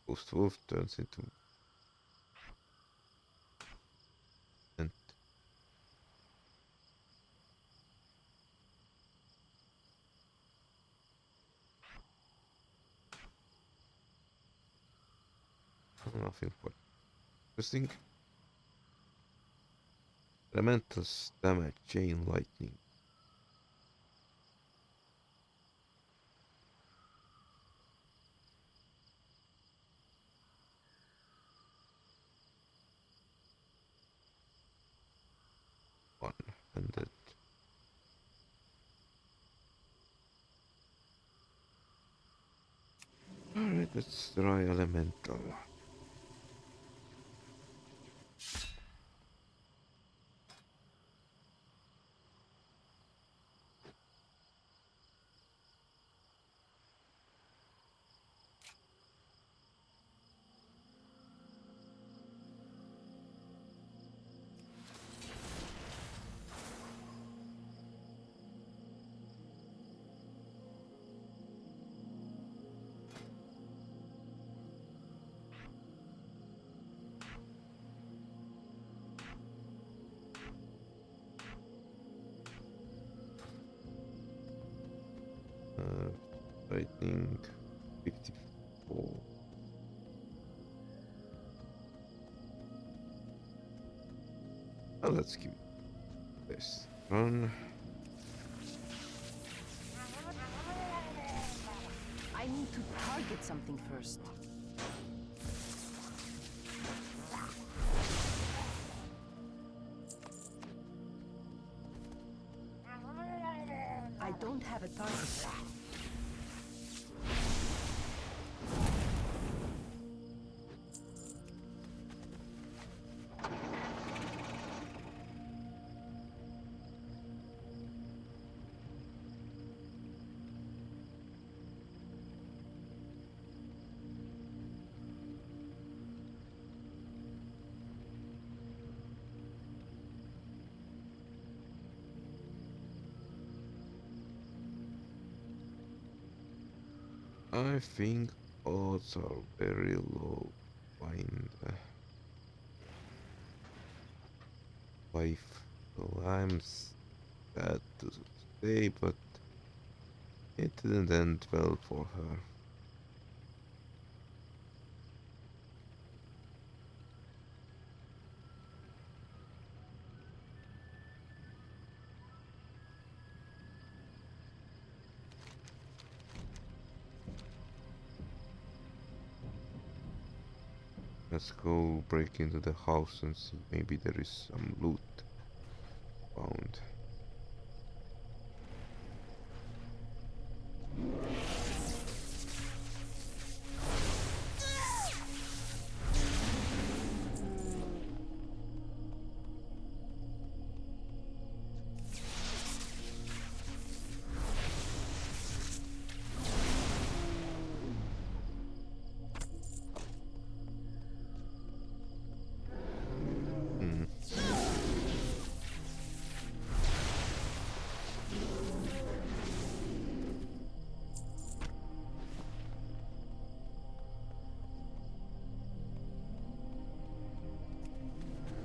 Ghost Wolf turns into. And nothing for interesting. Elementals damage, chain lightning. One-handed. Alright, let's try elemental. Lightning 54. Let's give it this run. I need to target something first. I don't have a target. I think odds are very low. Find wife. So I'm sad to say, but it didn't end well for her. Let's go break into the house and see. Maybe there is some loot found.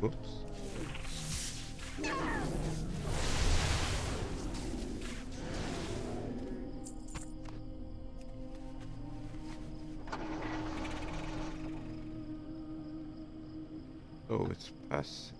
Oops. Oh, it's pass.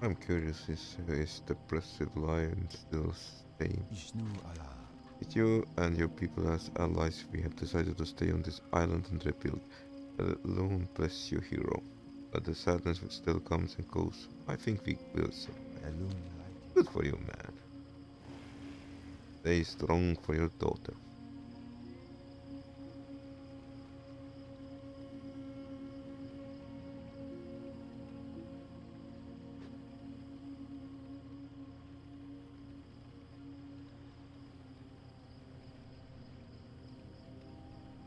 I'm curious, is the Brazil lion still staying? Ishnu Allah. With you and your people as allies, we have decided to stay on this island and rebuild. Alone bless you, hero. But the sadness still comes and goes. I think we will survive. Alone light. Good for you, man. Stay strong for your daughter.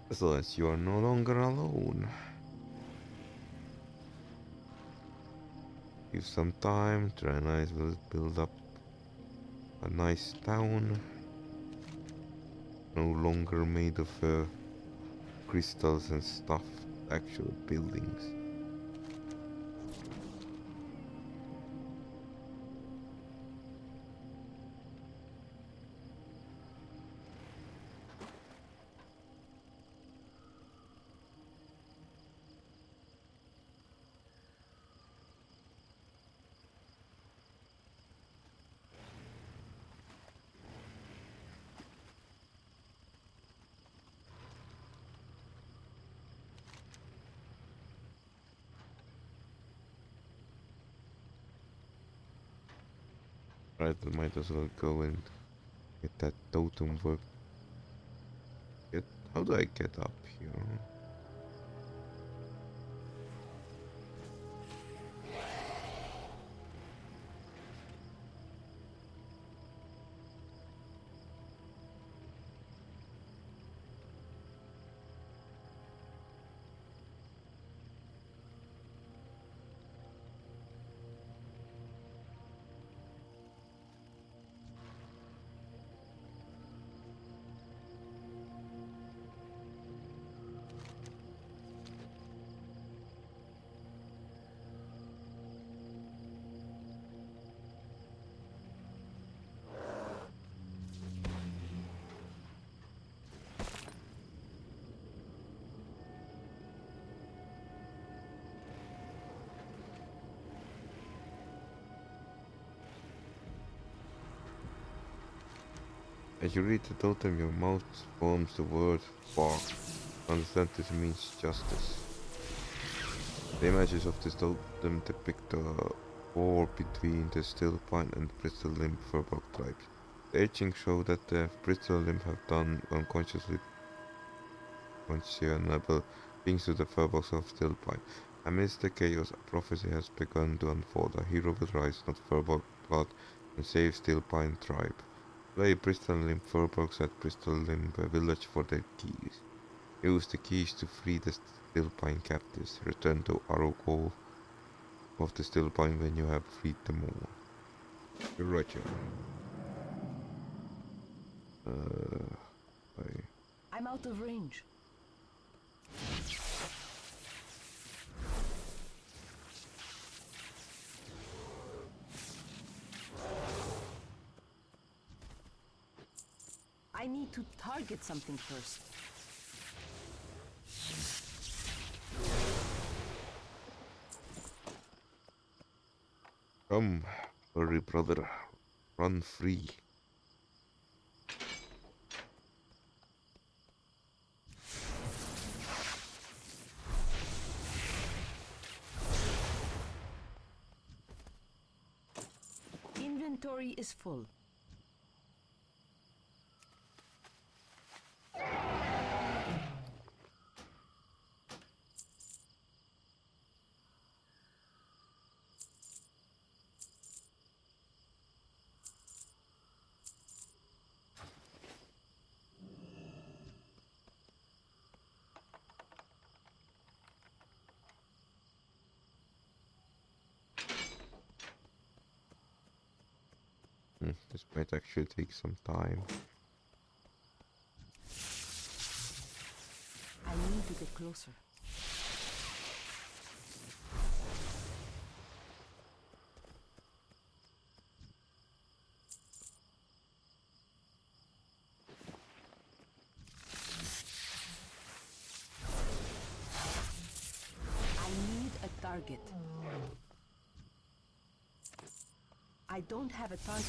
As long as you are no longer alone. Give some time, Draenei will build up a nice town. No longer made of crystals and stuff, actual buildings. Right, I might as well go and get that totem work. How do I get up here? As you read the totem, your mouth forms the word bark. Understand this means justice. The images of this totem depict a war between the Still Pine and Bristol Limb Furbolg tribes. The etchings show that the Bristol Limb have done unconsciously questionable things to the Furbolgs of Still Pine. Amidst the chaos, a prophecy has begun to unfold. A hero will rise, not Furbolg blood, and save Still Pine tribe. Play Bristol Limb Furbolgs at Bristol Limb Village for their keys. Use the keys to free the Stillpine captives. Return to Arrow of the Stillpine when you have freed them all. Roger. I'm out of range. I need to target something first. Come, furry brother, run free. Inventory is full. This might actually take some time. I need to get closer. target. I don't have a target.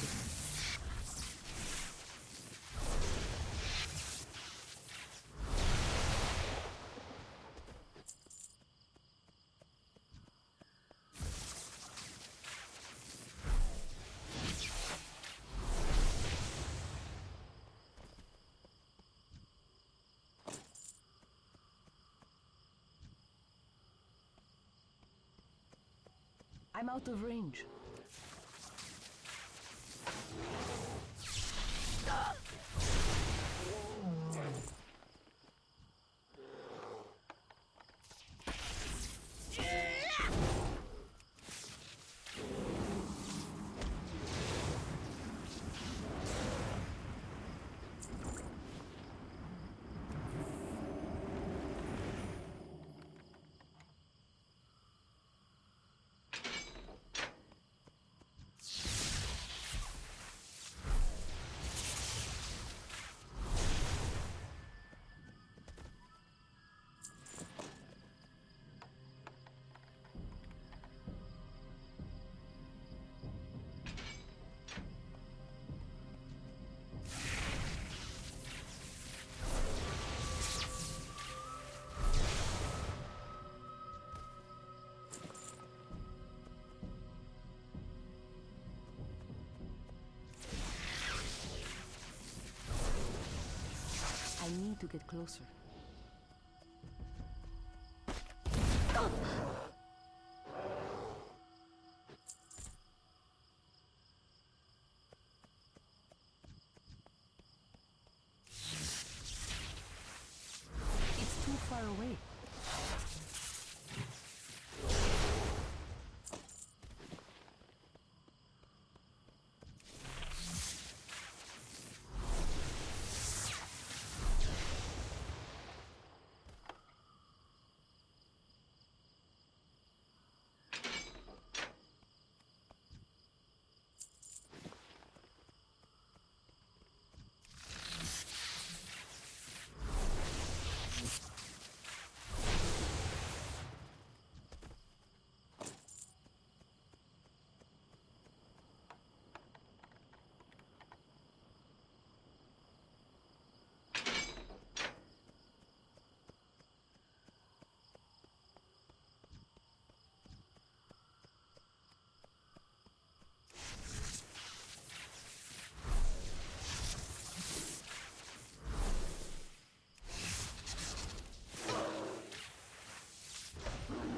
I'm out of range. I need to get closer. It's too far away.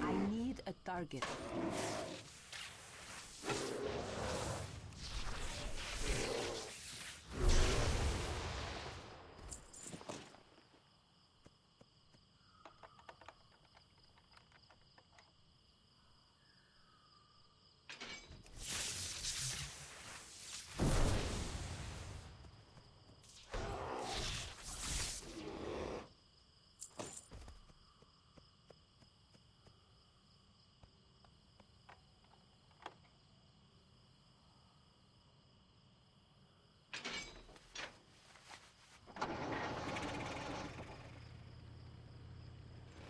I need a target.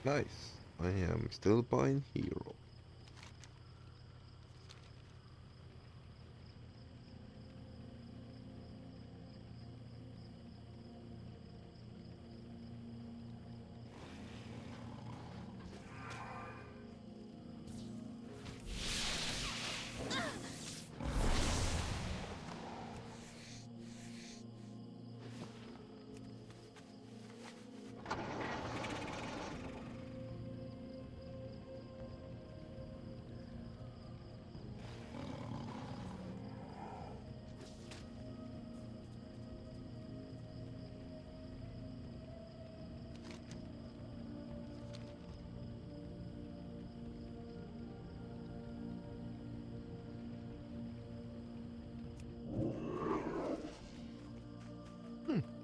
Nice. I am still buying hero.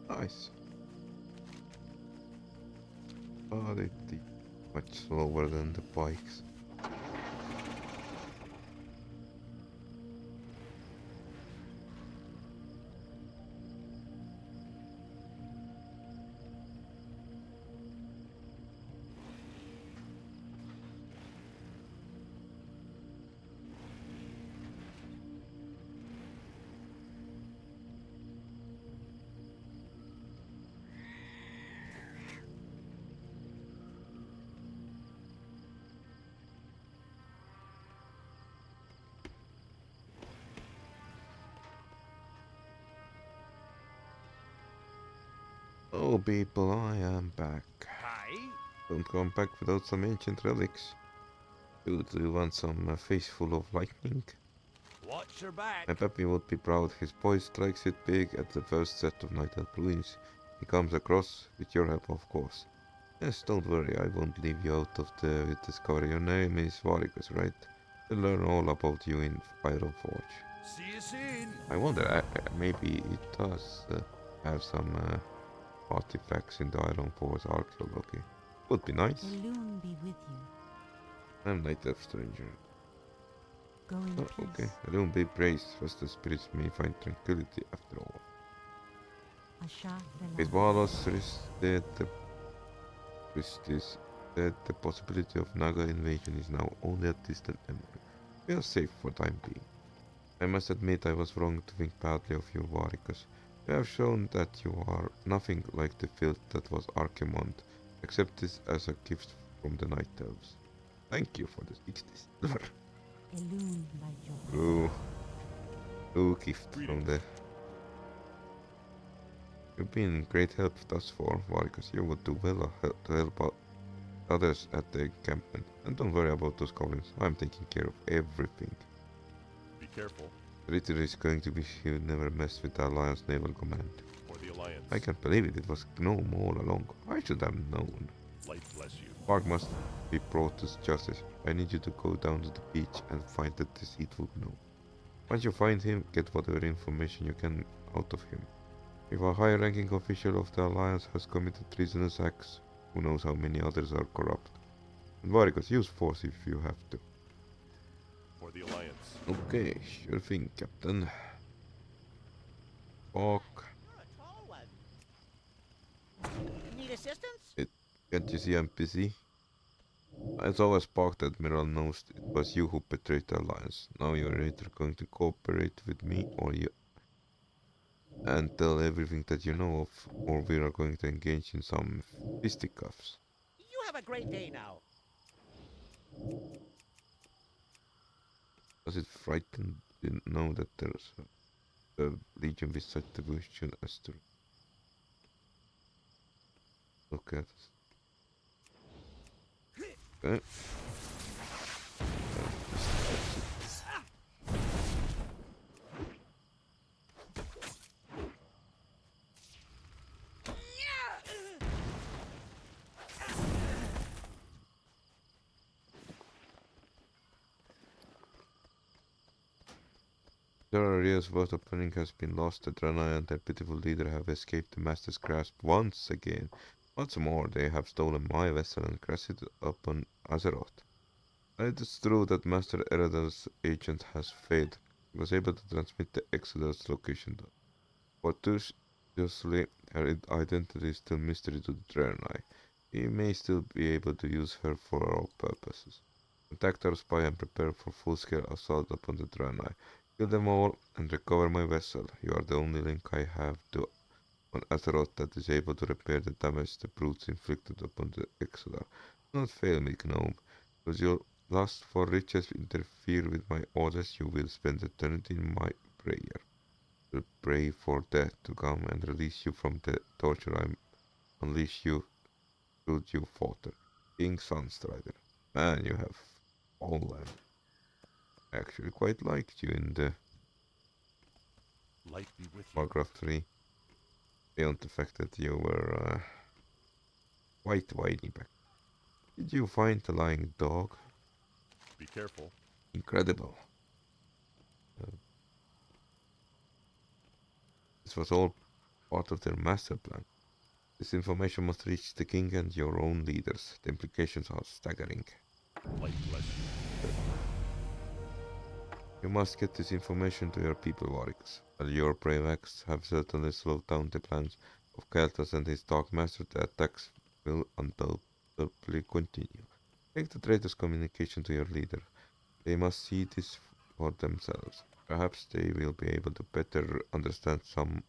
Nice. Oh, they much slower than the bikes. Hello people, I am back. Hi. Don't come back without some ancient relics. Do you want some face full of lightning? Watch your back. My puppy would be proud. His boy strikes it big at the first set of night elf ruins. He comes across, with your help of course. Yes, don't worry, I won't leave you out of the discovery. Your name is Varicus, right? We'll learn all about you in Iron Forge. See you soon. I wonder, maybe it does have some artifacts in the Iron Forge archaeology. Would be nice. Elune be with you. I'm Night Elf Stranger. Go in Oh, peace. okay. I don't be praised, lest the spirits may find tranquility after all. Asha With Rela. Valos is that the possibility of Naga invasion is now only a distant memory. We are safe for time being. I must admit I was wrong to think badly of you, Varicus. You have shown that you are nothing like the filth that was Archimond. Accept this as a gift from the Night Elves. Thank you for the 60 silver. Elune by your Gift from the... You've been great help thus far, Varicus. You would do well to help out others at the encampment. And don't worry about those goblins. I'm taking care of everything. Be careful. The Ritter is going to wish he would never mess with the Alliance Naval Command. For the Alliance. I can't believe it. It was Gnome all along. I should have known. Light bless you. Bark must be brought to justice. I need you to go down to the beach and find the deceitful gnome. Once you find him, get whatever information you can out of him. If a high-ranking official of the Alliance has committed treasonous acts, who knows how many others are corrupt. And Varicus, use force if you have to. For the Alliance. Okay, sure thing, Captain. Bark. You're a tall one. Need assistance? Can't you see I'm busy? It's always Bark that Admiral knows it was you who betrayed the Alliance. Now you're either going to cooperate with me or you and tell everything that you know of, or we are going to engage in some fisticuffs. You have a great day now. Does it frighten you to know that there's a legion with such devotion as to look at us? Okay. Several years worth of planning has been lost. The Draenei and their pitiful leader have escaped the Master's grasp once again. What's more, they have stolen my vessel and crashed it upon Azeroth. It is true that Master Eredal's agent has failed. He was able to transmit the Exodus location though. Fortuitously, her identity is still mystery to the Draenei. We may still be able to use her for our purposes. Contact our spy and prepare for full-scale assault upon the Draenei. Kill them all and recover my vessel. You are the only link I have to on Azeroth that is able to repair the damage the brutes inflicted upon the Exodus. Do not fail me, Gnome. Does your lust for riches interfere with my orders? You will spend eternity in my prayer. I will pray for death to come and release you from the torture I unleash you should you falter. King Sunstrider. Man, you have fallen. I actually quite liked you in the Light be with you. Warcraft 3. Beyond the fact that you were quite whiny back. Did you find the lying dog? Be careful. Incredible. This was all part of their master plan. This information must reach the king and your own leaders. The implications are staggering. Light bless you. You must get this information to your people, Varicus. While your brave acts have certainly slowed down the plans of Keltas and his Dark Master, the attacks will undoubtedly continue. Take the traitor's communication to your leader. They must see this for themselves. Perhaps they will be able to better understand some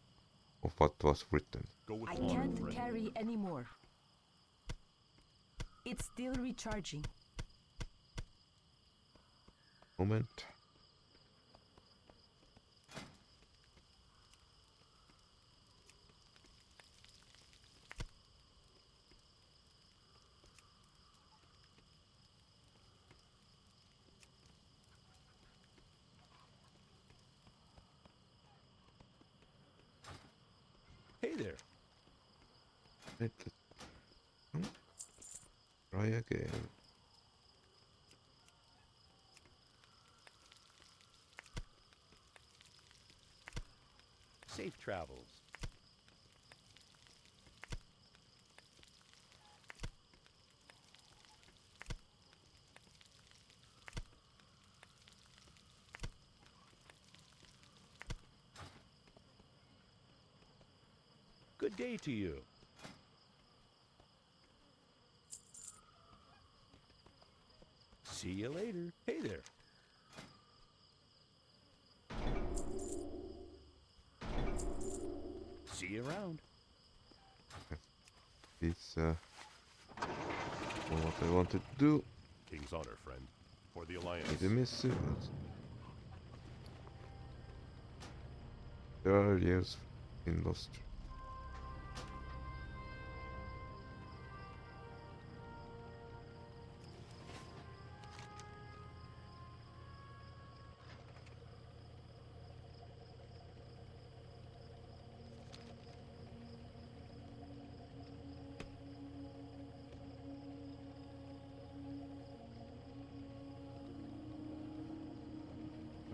of what was written. Go with I honor, can't friend. carry anymore. It's still recharging. Moment. let's try again. Safe travels. Good day to you. See you later. Hey there. See you around. It's what I wanted to do. King's honor, friend. For the Alliance. Azuremyst. There are years in lost.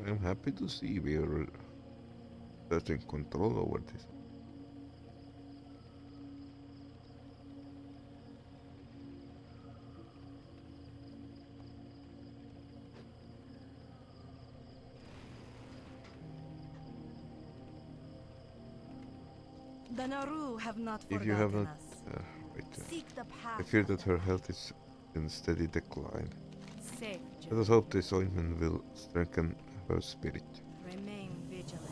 I'm happy to see we are certain control over this. The Naru have not If you have forgotten not, us. wait, Seek the path. I fear of that the her light. health is in steady decline. Safe Let journey. us hope this ointment will strengthen her spirit. Remain vigilant.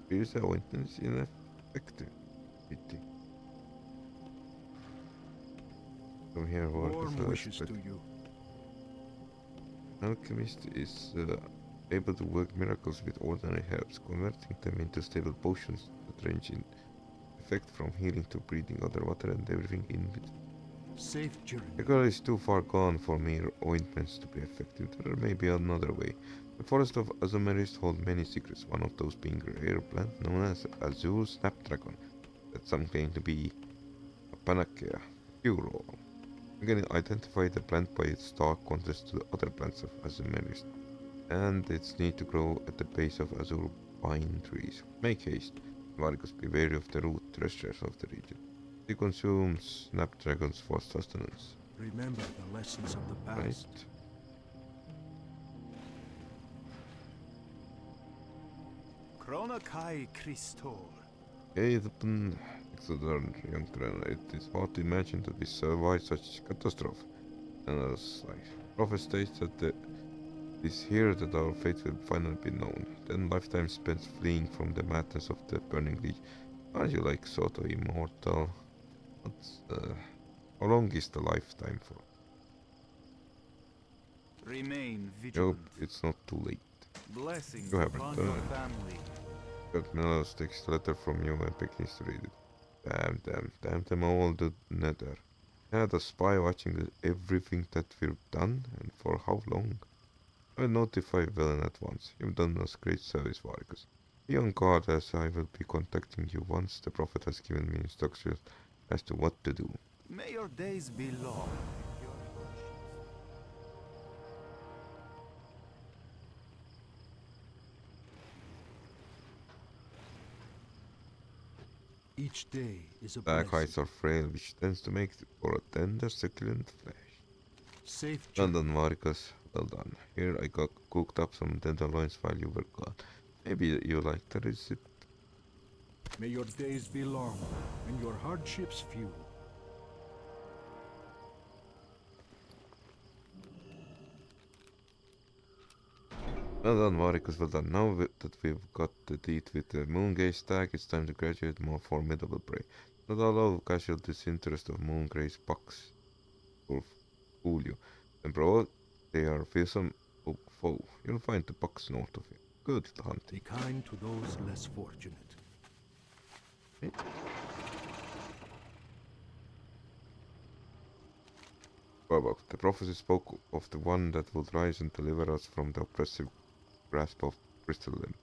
These ointments ineffective. Pity. Come here, Warm Warcraft. wishes to you. Alchemist is able to work miracles with ordinary herbs, converting them into stable potions that range in effect from healing to breathing underwater and everything in between. Safe journey. The girl is too far gone for mere ointments to be effective. There may be another way. The forest of Azuremyst holds many secrets, one of those being a rare plant known as Azure Snapdragon, that some claim to be a panacea, cure-all. You can identify the plant by its stark contrast to the other plants of Azuremyst, and its need to grow at the base of azure pine trees. Make haste, Vargas, be wary of the root treasures of the region. They consume snapdragons for sustenance. Remember the lessons of the past. Right? Chronokai Christor. Captain Exodus, young trainer, it is hard to imagine that we survived such catastrophe. And as prophet states that it is here that our fate will finally be known. Then lifetime spent fleeing from the madness of the burning leech. Aren't you like sort of immortal? What's, how long is the lifetime for? Remain I vigilant. hope it's not too late. Blessings You haven't upon done your it. family. Got Melos takes the letter from you and begins to read it. Damn them all to nether. I had a spy watching everything that we've done, and for how long? I will notify Velen at once. You've done us great service, Vargas. Be on guard, as I will be contacting you once the Prophet has given me instructions as to what to do. May your days be long. Each day is a Black blessing. hides are frail, which tends to make for a tender, succulent flesh. Safe Well journey. done, Vargas. Well done. Here I got cooked up some tenderloins while you were gone. Maybe you like the recipe. May your days be long and your hardships few. Well done, Vargas, well done. Now that we've got the deed with the Moongaze stag, it's time to graduate more formidable prey. Not allow casual disinterest of Moongaze bucks will fool you. And bro, they are fearsome foe. You'll find the bucks north of here. Good hunting. Be kind to those less fortunate. Babak. The prophecy spoke of the one that would rise and deliver us from the oppressive grasp of crystalline.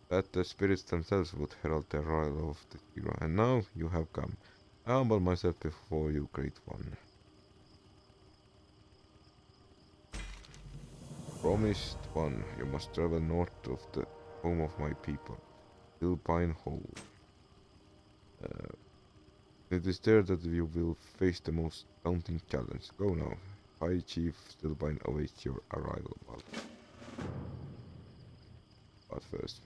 That the spirits themselves would herald the arrival of the hero. And now you have come. I humble myself before you, great one. Promised one, you must travel north of the home of my people, Hillpine Hole. It is there that you will face the most daunting challenge. Go now. High Chief Stillbine awaits your arrival. But first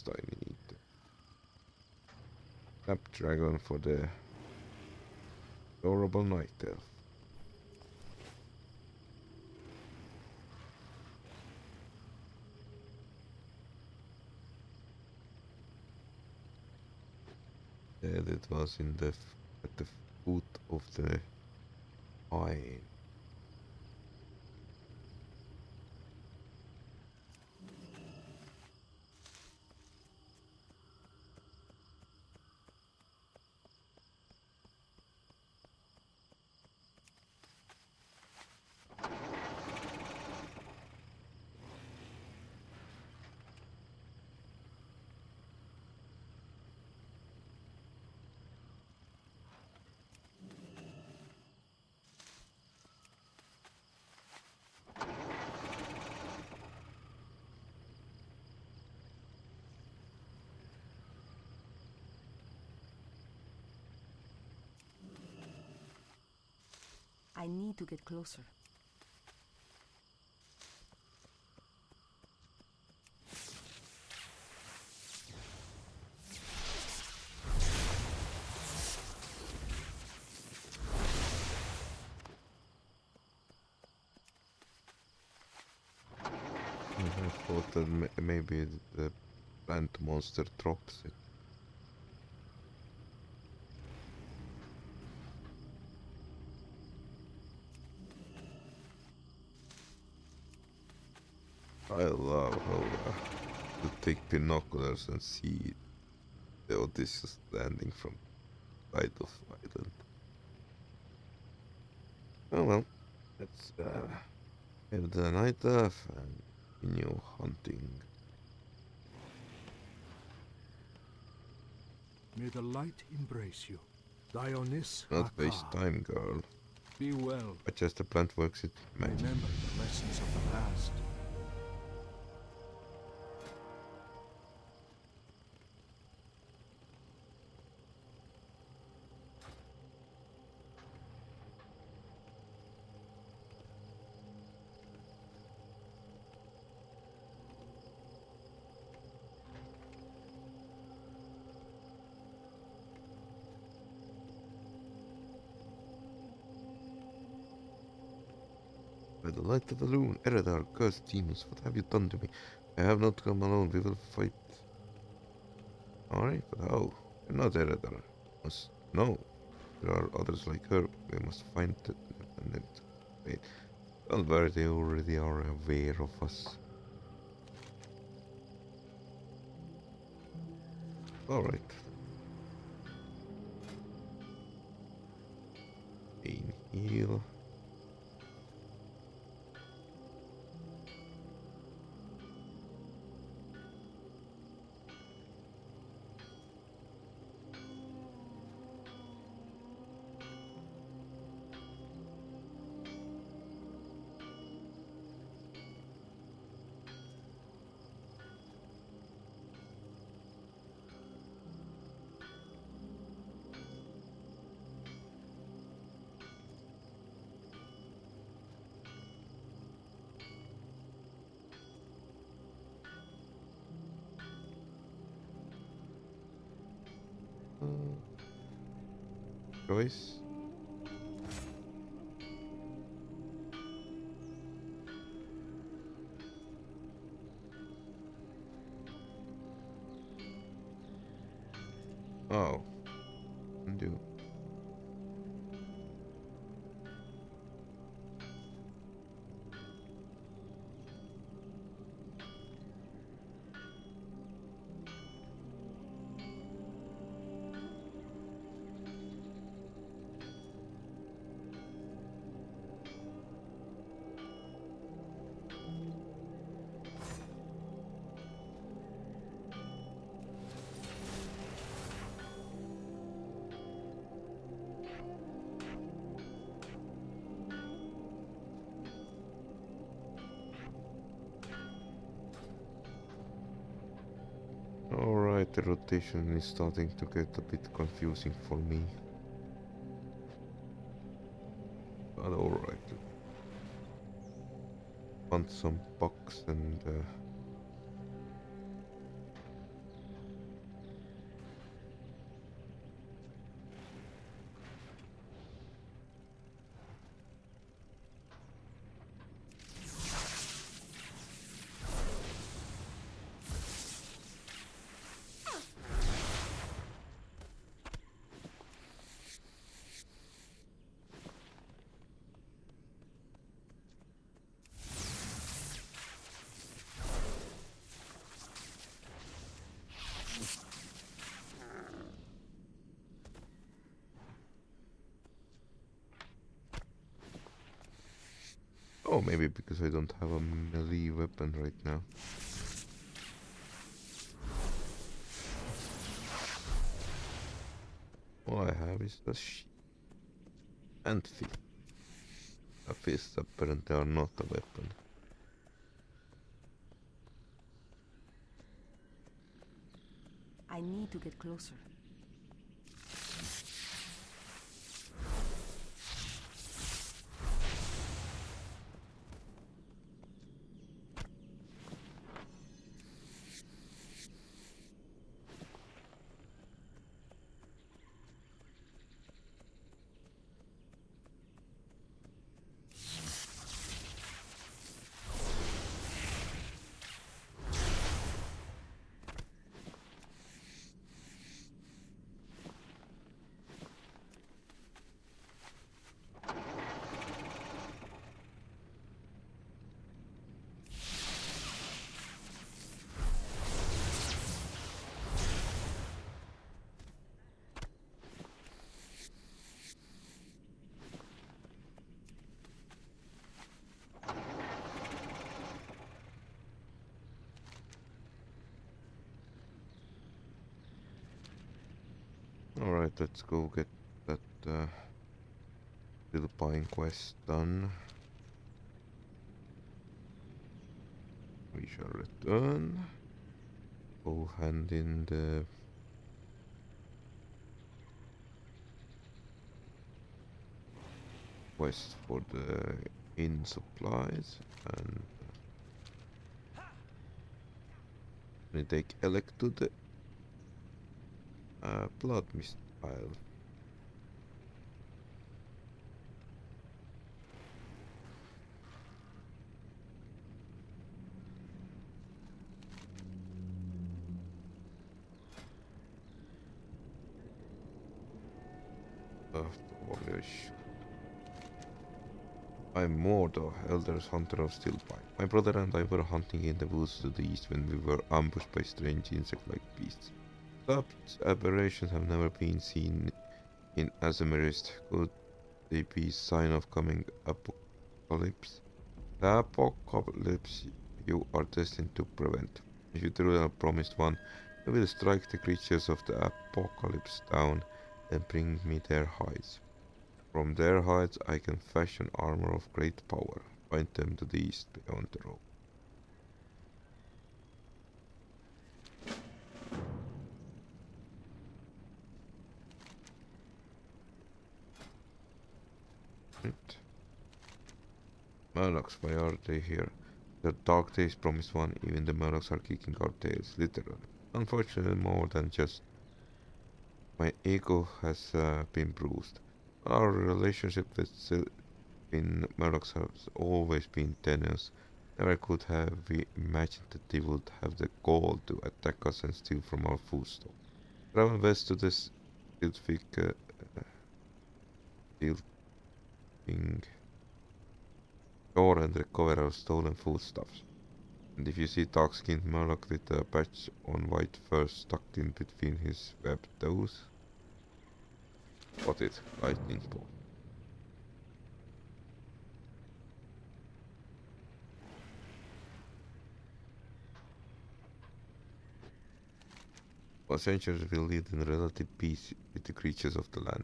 I need the Snapdragon for the adorable night elf. There it was in the at the foot of the pine. I need to get closer. I thought that maybe the plant monster drops it. I love how to take binoculars and see the Odysseus landing from the side of island. Oh well, let's have the night off and continue hunting. May the light embrace you. Dionys Not waste Haka. time, girl. Be well. But just the plant works it magic. Remember the lessons of the past. By the light of the moon, Eredar, cursed demons, what have you done to me? I have not come alone, we will fight. Alright, but how? You're not Eredar. Must no. There are others like her. We must find them and then wait. Don't worry, they already are aware of us. Alright. Pain heal. Choice. Oh. Undo. Alright, the rotation is starting to get a bit confusing for me. But alright. Want some bucks and oh, maybe because I don't have a melee weapon right now. All I have is the shield and fist. A fist apparently are not a weapon. I need to get closer. Alright, let's go get that little pine quest done. We shall return. Go hand in the quest for the inn supplies and we take Elec to the blood mist pile. I'm Mordo, Elder's Hunter of Stillpine. My brother and I were hunting in the woods to the east when we were ambushed by strange insect-like beasts. Such aberrations have never been seen in Azuremyst. Could they be sign of coming apocalypse? The apocalypse you are destined to prevent. If you truly are promised one, you will strike the creatures of the apocalypse down and bring me their hides. From their hides I can fashion armor of great power. Find them to the east beyond the road. Right. Murlocs, why are they here? The dark days promised one, even the Murlocs are kicking our tails, literally. Unfortunately, more than just. My ego has been bruised. Our relationship with Murlocs has always been tenuous. Never could have we imagined that they would have the gall to attack us and steal from our food store. Travel west to this Tiltvik shore and recover our stolen foodstuffs. And if you see dark-skinned Murloc with a patch on white fur stuck in between his webbed toes, spot it, lightning bolt. Our centuries will lead in relative peace with the creatures of the land.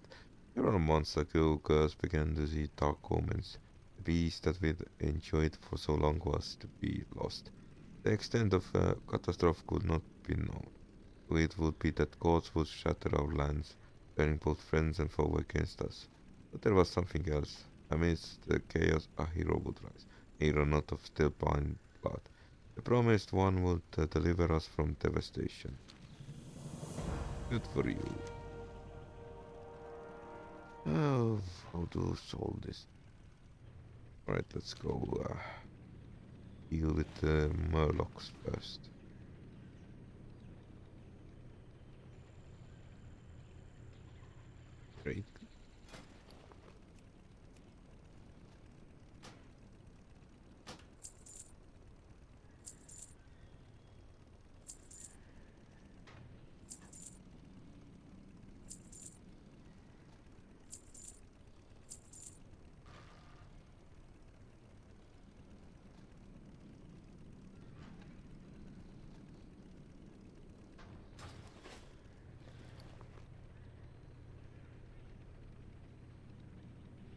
Several months ago, girls began to see dark omens. The peace that we'd enjoyed for so long was to be lost. The extent of the catastrophe could not be known. it would be that gods would shatter our lands, turning both friends and foe against us. But there was something else. Amidst the chaos, a hero would rise. A hero not of stillborn blood. The promised one would deliver us from devastation. Good for you. Oh, how to solve this? Alright, let's go deal with the murlocs first. Great.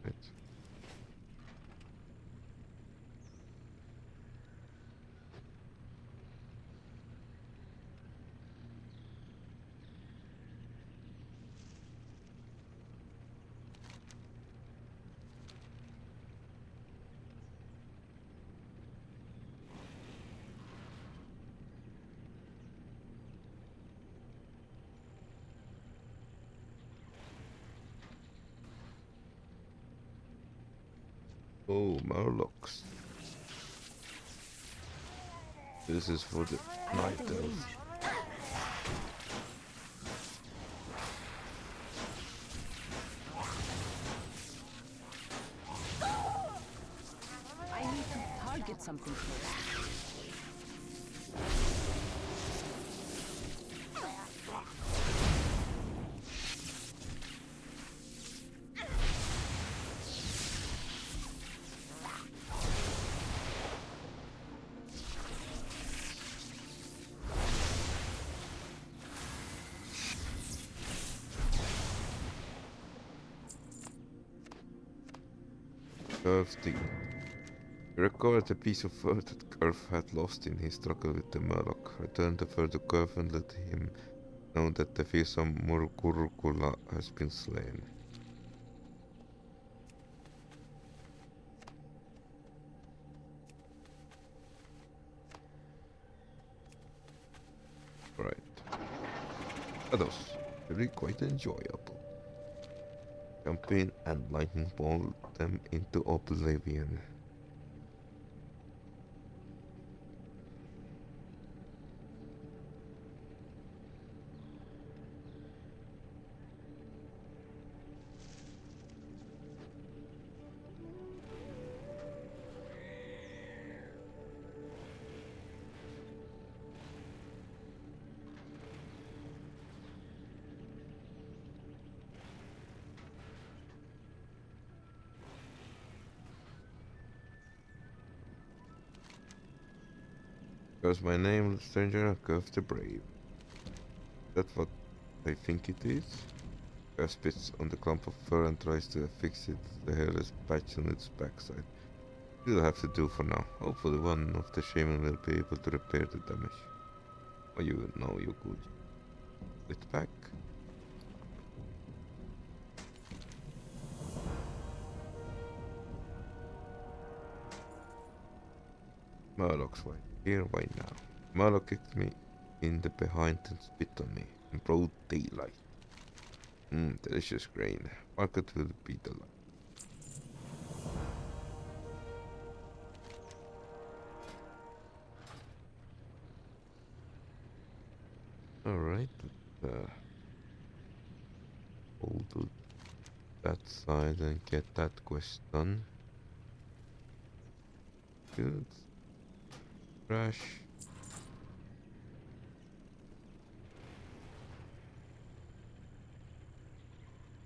Right. Oh, Murlocs. This is for the night elves. I need to target something first. Curve the He recovered a piece of fur that Curve had lost in his struggle with the Murloc. Returned the fur to Curve and let him know that the fearsome Murkurukula has been slain. Right. Others, really quite enjoyable. Jump in and lightning bolt them into oblivion. Because my name, stranger, Curve the Brave. That's what I think it is. Curve spits on the clump of fur and tries to fix it, the hairless patch on its backside. It'll have to do for now. Hopefully one of the shaman will be able to repair the damage. Oh, you know you could. It back. Murloc's right here, right now. Murloc kicked me in the behind and spit on me in broad daylight. Delicious grain. Market will be the light. Alright, hold to that side and get that quest done. Good. Crash.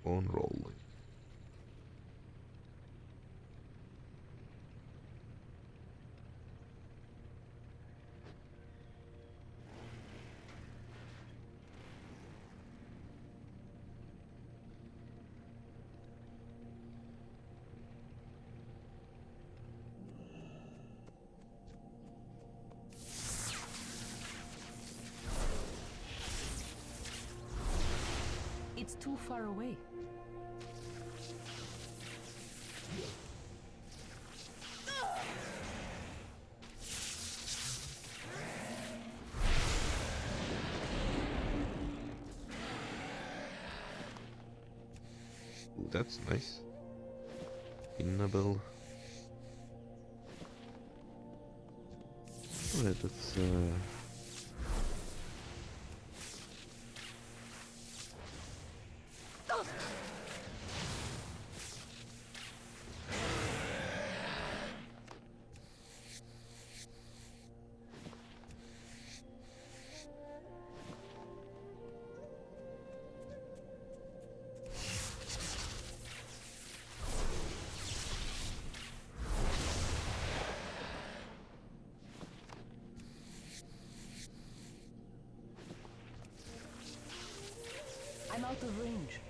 On rolling. too far away. Ooh, that's nice. Pinnable. Alright, let's I'm out of range.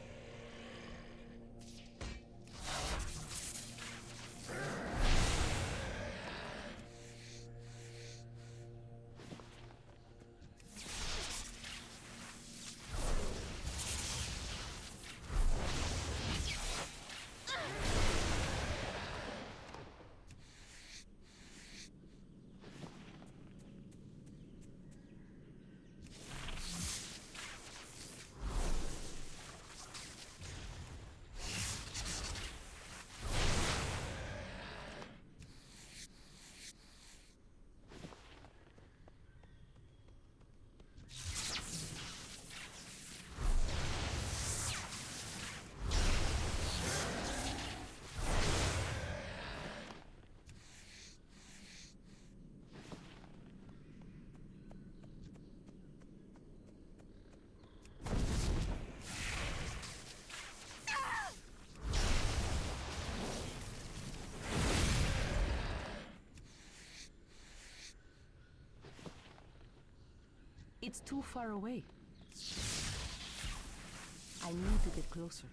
It's too far away. I need to get closer.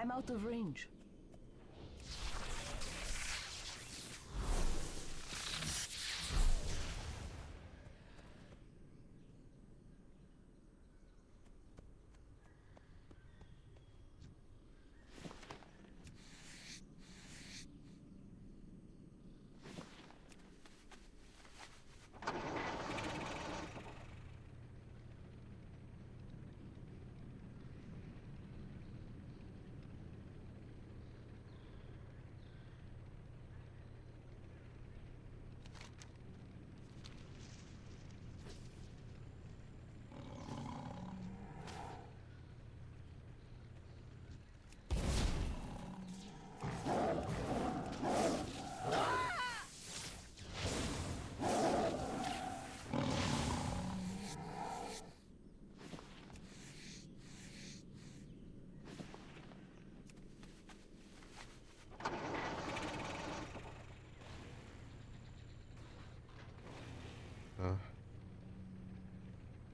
I'm out of range.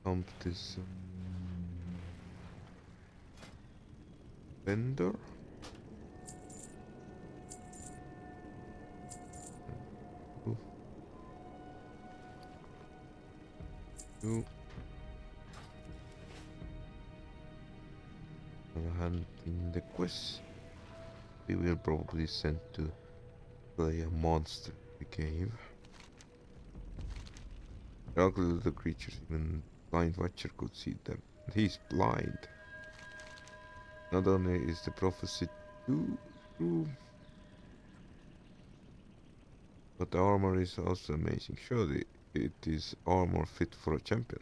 Pump this vendor. Ooh. Ooh. Hand in the quest. We will probably send to Play a monster in the cave. Ugly little creatures, even blind watcher could see them. And he's blind. Not only is the prophecy too true, but the armor is also amazing. Surely it is armor fit for a champion.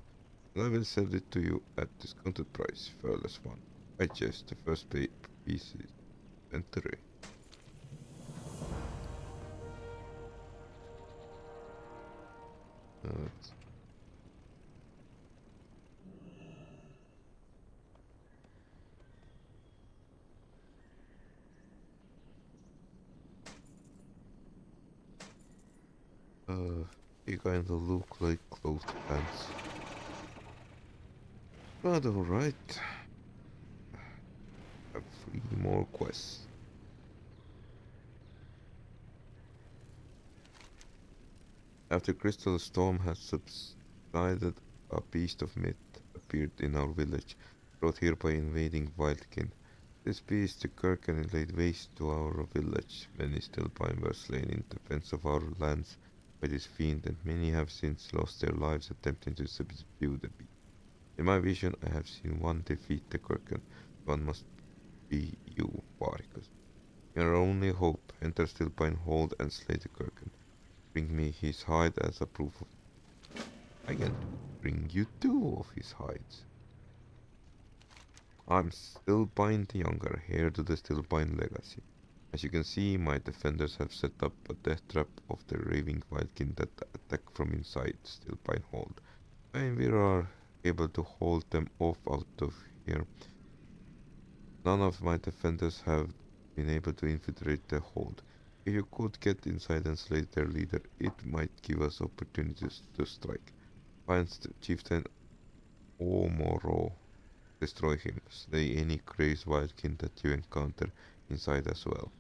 And I will sell it to you at discounted price, fearless one. I guess the first piece is inventory. They kinda look like clothes pants. But alright. Have 3 more quests. After Crystal Storm had subsided, a beast of myth appeared in our village, brought here by invading Wildkin. This beast, the Kirken, laid waste to our village. Many Stillpine were slain in defense of our lands by this fiend, and many have since lost their lives attempting to subdue the beast. In my vision, I have seen one defeat the Kirken. One must be you, Varicus. Your only hope, enter Stillpine Hold and slay the Kirken. Bring me his hide as a proof of... I can bring you 2 of his hides. I'm Stillpine the Younger, heir to the Stillpine legacy. As you can see, my defenders have set up a death trap of the raving wildkin that attack from inside Stillpine Hold. And we are able to hold them off out of here. None of my defenders have been able to infiltrate the hold. If you could get inside and slay their leader, it might give us opportunities to strike. Find Chieftain Omoro. Destroy him. Slay any crazed wildkin that you encounter inside as well.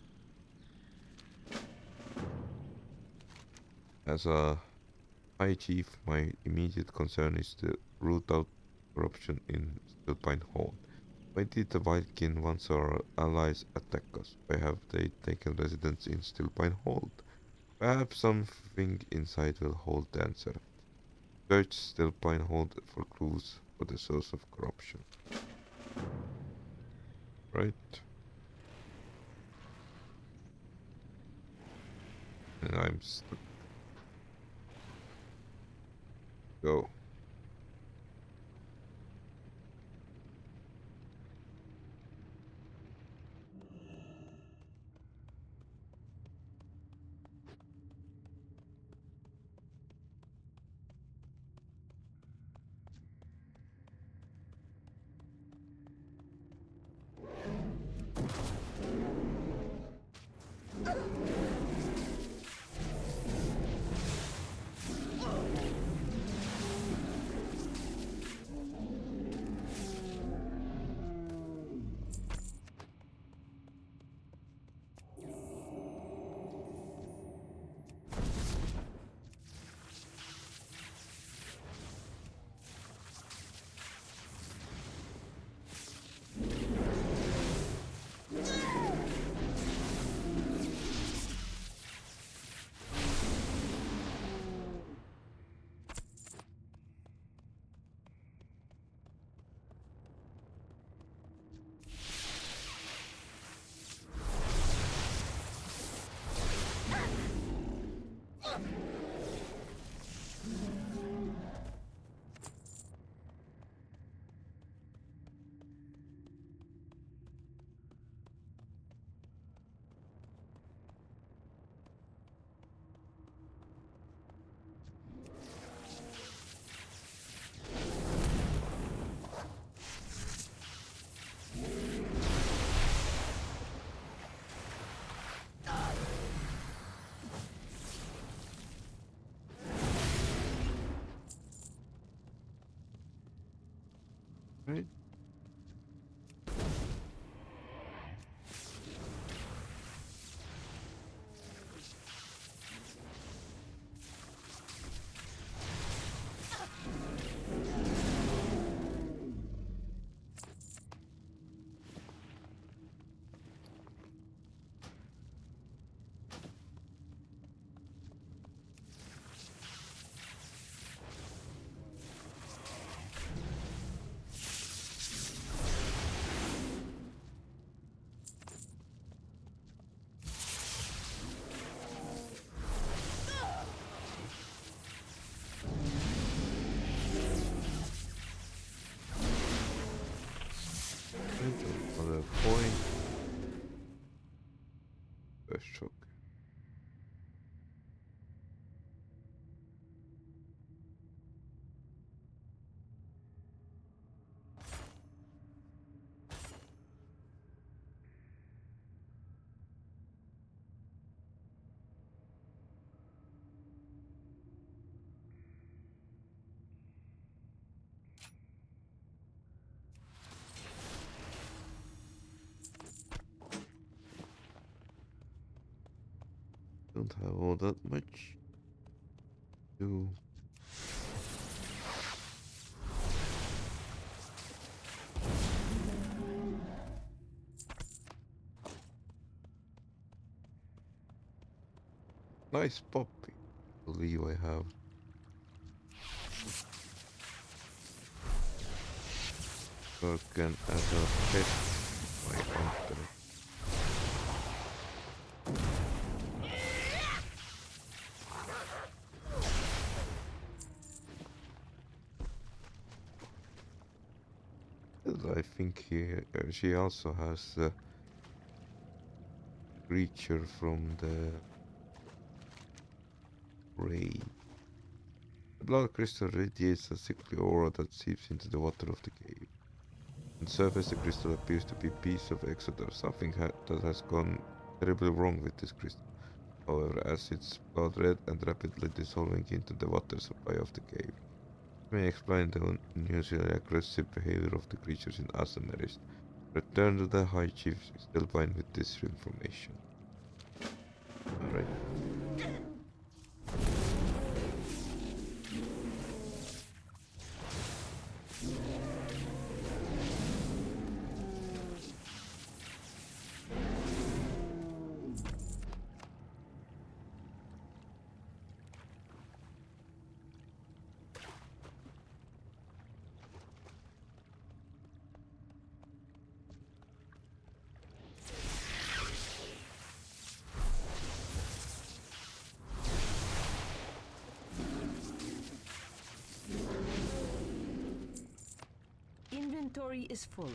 As a High Chief, my immediate concern is to root out corruption in Stillpine Hold. Why did the wildkin once our allies attack us? Why have they taken residence in Stillpine Hold? Perhaps something inside will hold the answer. Search Stillpine Hold for clues for the source of corruption. Right. And I'm stuck. Go. Mental on a point. First shock. Don't have all that much to nice puppy. Believe I have. Working as a pet. I want I think she also has a creature from the rain. The blood crystal radiates a sickly aura that seeps into the water of the cave. On the surface, the crystal appears to be a piece of exodus, something that has gone terribly wrong with this crystal. However, as its blood red and rapidly dissolving into the water supply of the cave, may explain the unusually aggressive behavior of the creatures in Azuremyst. Return to the High Chief Stillbind with this information. Alright. Inventory is full.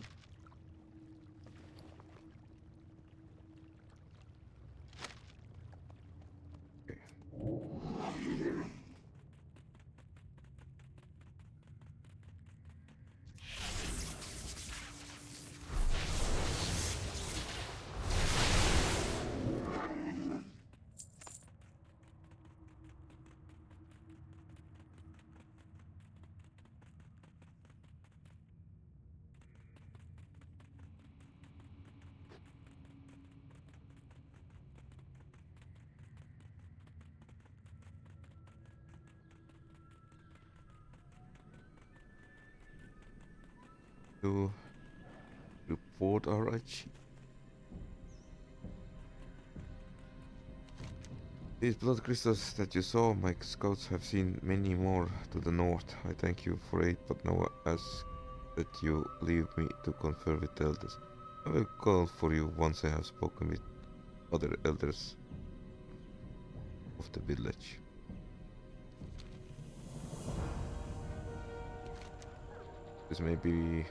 To report our achievement. These blood crystals that you saw, my scouts have seen many more to the north. I thank you for it, but now ask that you leave me to confer with the elders. I will call for you once I have spoken with other elders of the village. This may be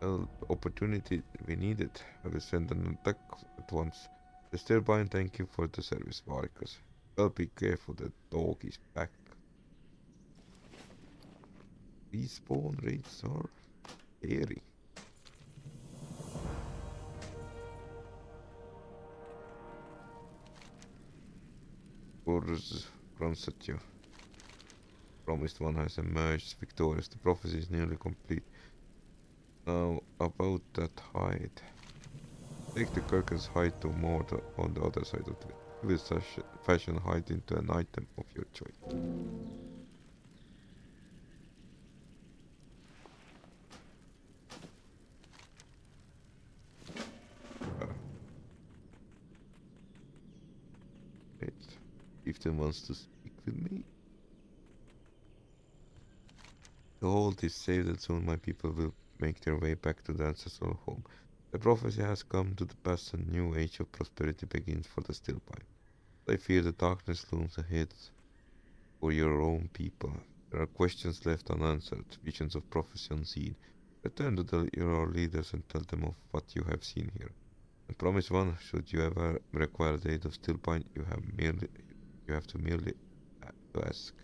an opportunity we needed. I will send an attack at once. The Stillbind, thank you for the service, Vargas. Well, be careful, the dog is back. Respawn rates are scary. Orders grunts at you. Promised one has emerged victorious. The prophecy is nearly complete. Now, about that hide. Take the Kirken's hide to Mord on the other side of it. You will fashion hide into an item of your choice. Wait. Chieftain wants to speak with me. The hold is saved and soon my people will make their way back to the ancestral home. The prophecy has come to pass, a new age of prosperity begins for the Stillbind. I fear the darkness looms ahead for your own people. There are questions left unanswered, visions of prophecy unseen. Return to your leaders and tell them of what you have seen here. And promise one, should you ever require the aid of Stillpine, you have to merely to ask.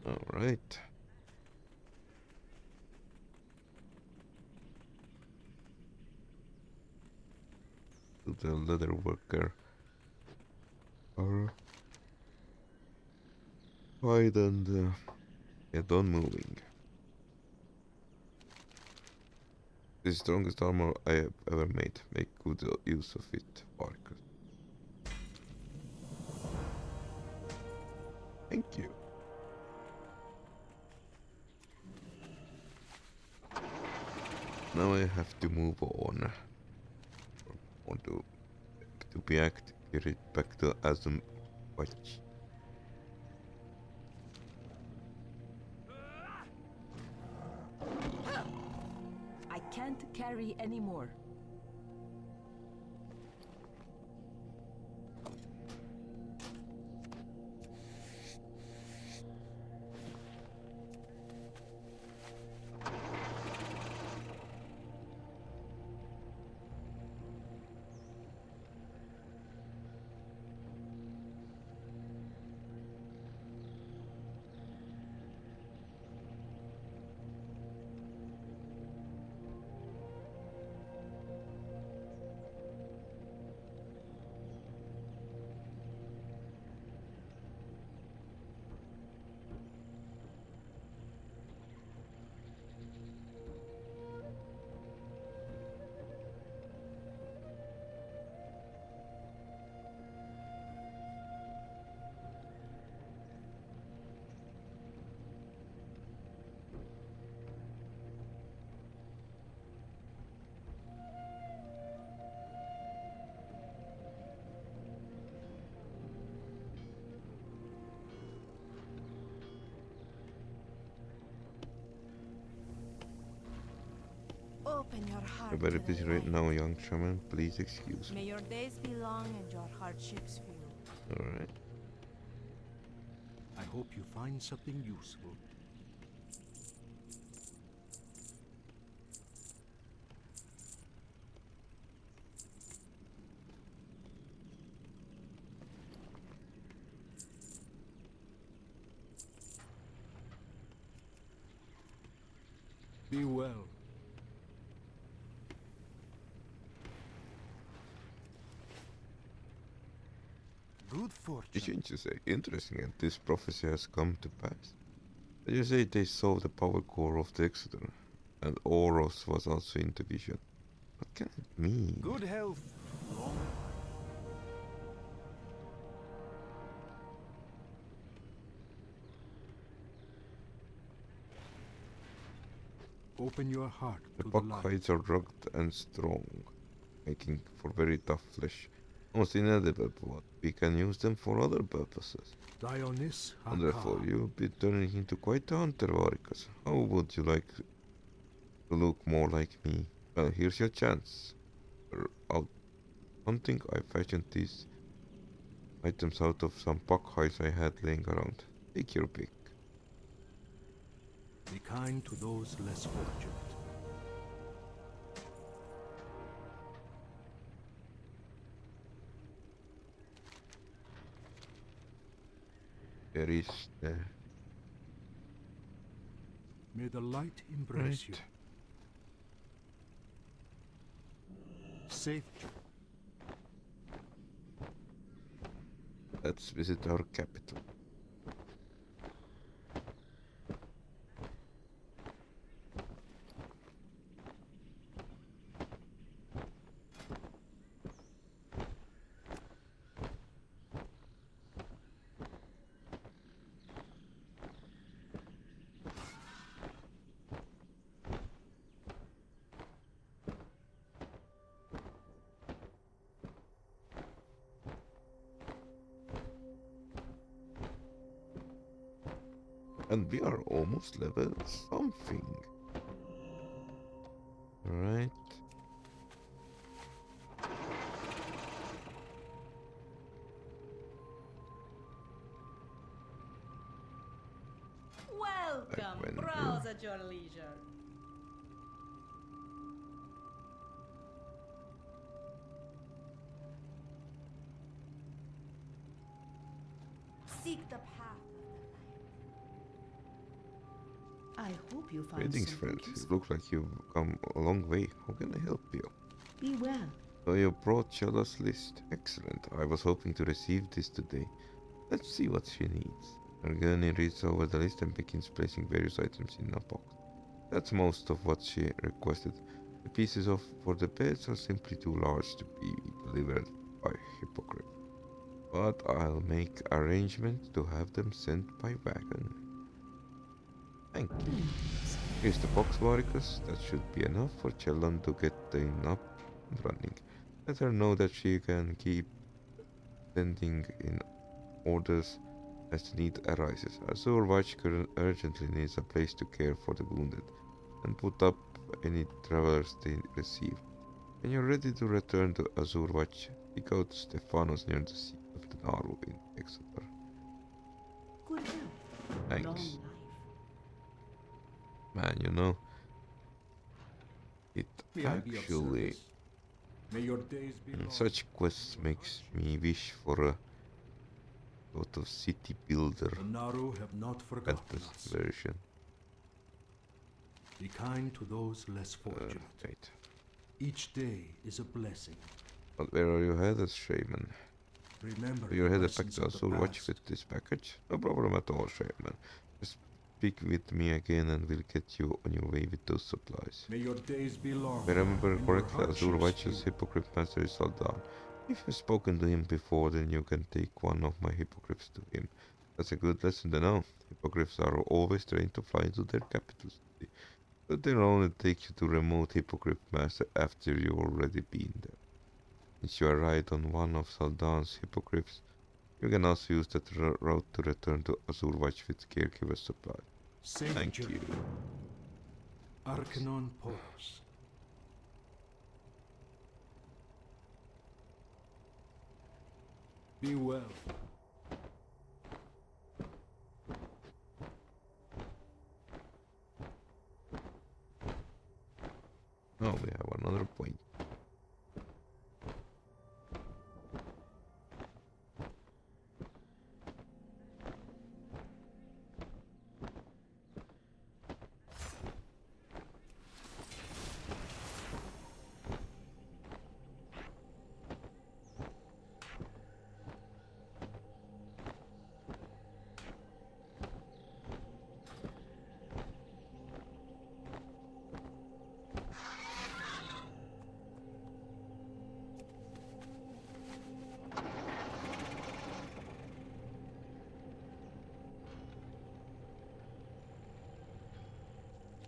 Alright. To the leather worker. Wide and get on moving. The strongest armor I have ever made. Make good use of it, Parker. Thank you. Now I have to move on. Or to be accurate, back to Azuremyst. I can't carry anymore. Open your heart I'm very to busy the right light. now, young shaman. Please excuse May me. your days be long and your hardships few. Alright. I hope you find something useful. Be well. Good fortune. Didn't you say? Interesting, and this prophecy has come to pass. Did you say they saw the power core of the Exeter, and Oros was also in the vision? What can it mean? Good health. Long. Open your heart The to the buck light. hides are rugged and strong, making for very tough flesh. Almost inedible, but we can use them for other purposes. Dionys And therefore, Hakar. you'll be turning into quite a hunter, Varikas. How would you like to look more like me? Well, here's your chance. We're out hunting. I fashioned these items out of some buck hides I had laying around. Take your pick. Be kind to those less fortunate. There is the May the light embrace you. right. Safe. Let's visit our capital. And we are almost level something. Right. Welcome. when Browse at your leisure. Seek the path of the light. I hope you find Greetings, something friend. You useful. look like you've come a long way. How can I help you? Be well. So you brought Shada's list. Excellent. I was hoping to receive this today. Let's see what she needs. Argani reads over the list and begins placing various items in a box. That's most of what she requested. The pieces for the beds are simply too large to be delivered by Hippogriff. But I'll make arrangements to have them sent by wagon. Thank you. Here's the box, Varicus. That should be enough for Chelan to get the up and running. Let her know that she can keep sending in orders as the need arises. Azur Watch urgently needs a place to care for the wounded and put up any travelers they receive. When you're ready to return to Azur Watch, seek out Stephanos near the Sea of the Naru in Exeter. Good health. Thanks. Long life. Man, you know, it May I be of actually, service? May your days be long. such quests makes me wish for a sort of city builder The Naru have not forgotten fantasy us. version. Be kind to those less fortunate. Wait. Each day is a blessing. But where are you headed, Shaman? Remember You're the headed back lessons to of the Azur Watch past. with this package? No problem at all, Shaman. Just speak with me again and we'll get you on your way with those supplies. May your days be long. If I remember and your correctly, Azur hardships Watch's few. Hippogriff Master is Saldan. If you've spoken to him before, then you can take one of my hippogriffs to him. That's a good lesson to know. Hippogriffs are always trained to fly into their capital city, but they'll only take you to remote Hippogriff Master after you've already been there. Since you arrived on one of Saldan's hippogriffs, you can also use that route to return to Azur Watch with caregiver supply. Safe Thank journey. you. Arcanon Poros. Be well. Oh, we have another point.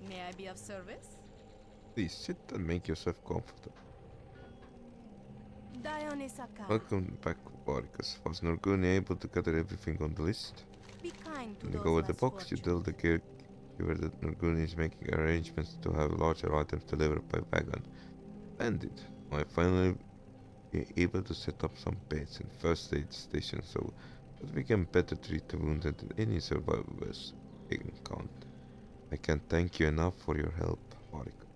May I be of service? Please sit and make yourself comfortable. Dionysaka. Welcome back, Varicus. Was Norguni able to gather everything on the list? Be kind to When you those go with the less box, you tell the fortunate. caregiver that Norguni is making arrangements to have larger items delivered by wagon. Splendid. I finally be able to set up some beds and first aid stations so that we can better treat the wounded and any survivors we encounter. I can't thank you enough for your help, Marika.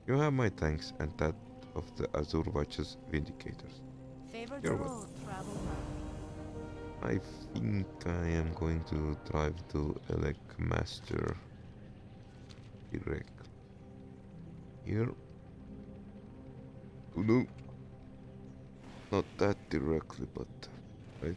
You have my thanks and that of the Azur Watch's Vindicators. Favored You're road, travel well. I think I am going to drive to Elec Master direct here. Oh no, not that directly, but right.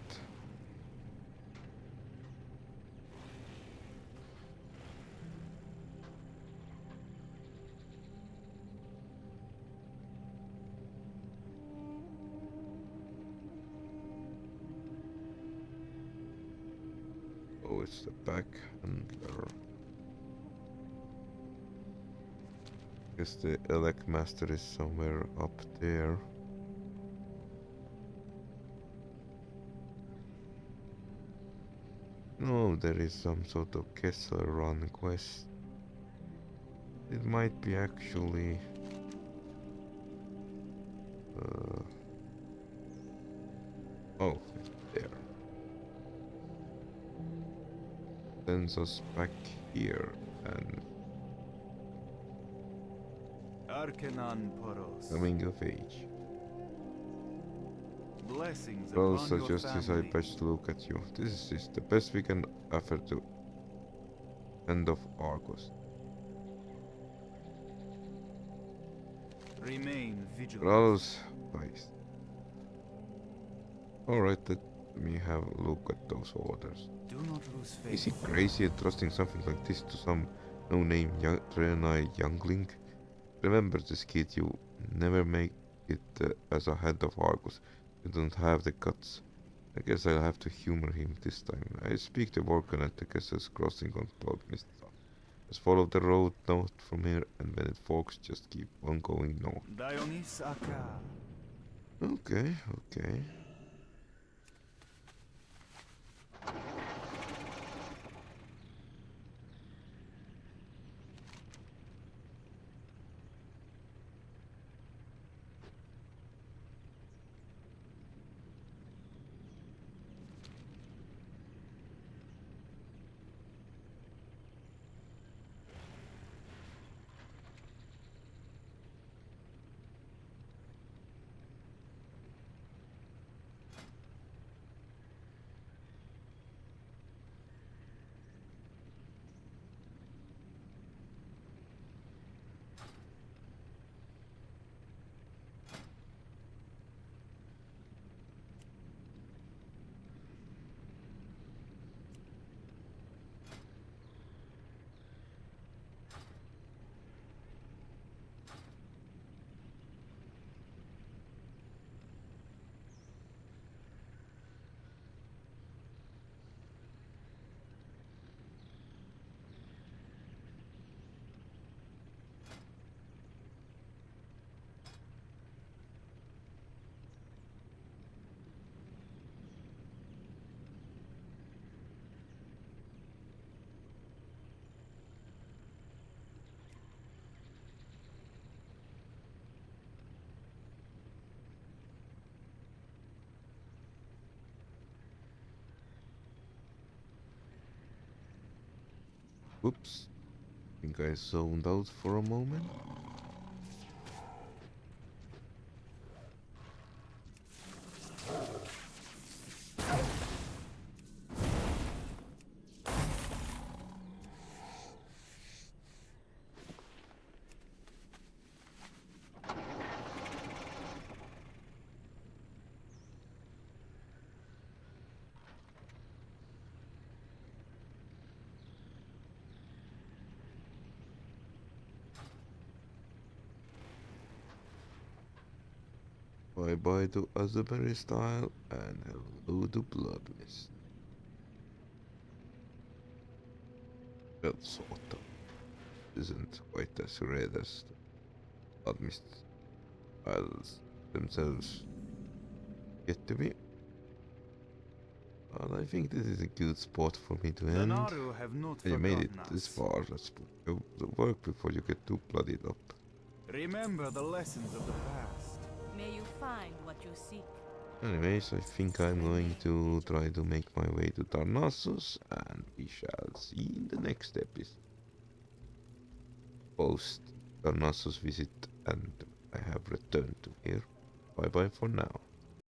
Oh, it's the back handler. Guess the Elec Master is somewhere up there. No, there is some sort of Kessel Run quest. It might be actually oh, it's there. Sends us back here and Arcanon Poros. coming of age. Blessings Also, upon your just as I family. patch to look at you. This is the best we can offer to end of Argos. Remain vigilant. Ral's face. Alright, let me have a look at those orders. Do not lose faith. Is he crazy and trusting something like this to some no-name Draenei youngling? Remember this, kid, you never make it as a head of Argus. You don't have the guts. I guess I'll have to humor him this time. I speak to Vorkan at the Castle's crossing on Bloodmist. Just follow the road north from here, and when it forks, just keep on going north. Dionys Aka. Okay, okay. Oops. Think I zoned out for a moment. Bye bye to Azuremyst style and hello to Bloodmist. Well, sort of. Isn't quite as red as the Bloodmist styles themselves get to be. But I think this is a good spot for me to The end. Naru have not You made it forgotten this us. far. Let's put the work before you get too bloodied up. Remember the lessons of the past. May you find what you seek. Anyways, I think I'm going to try to make my way to Tarnassus, and we shall see in the next episode. Post Tarnassus visit, and I have returned to here. Bye bye for now.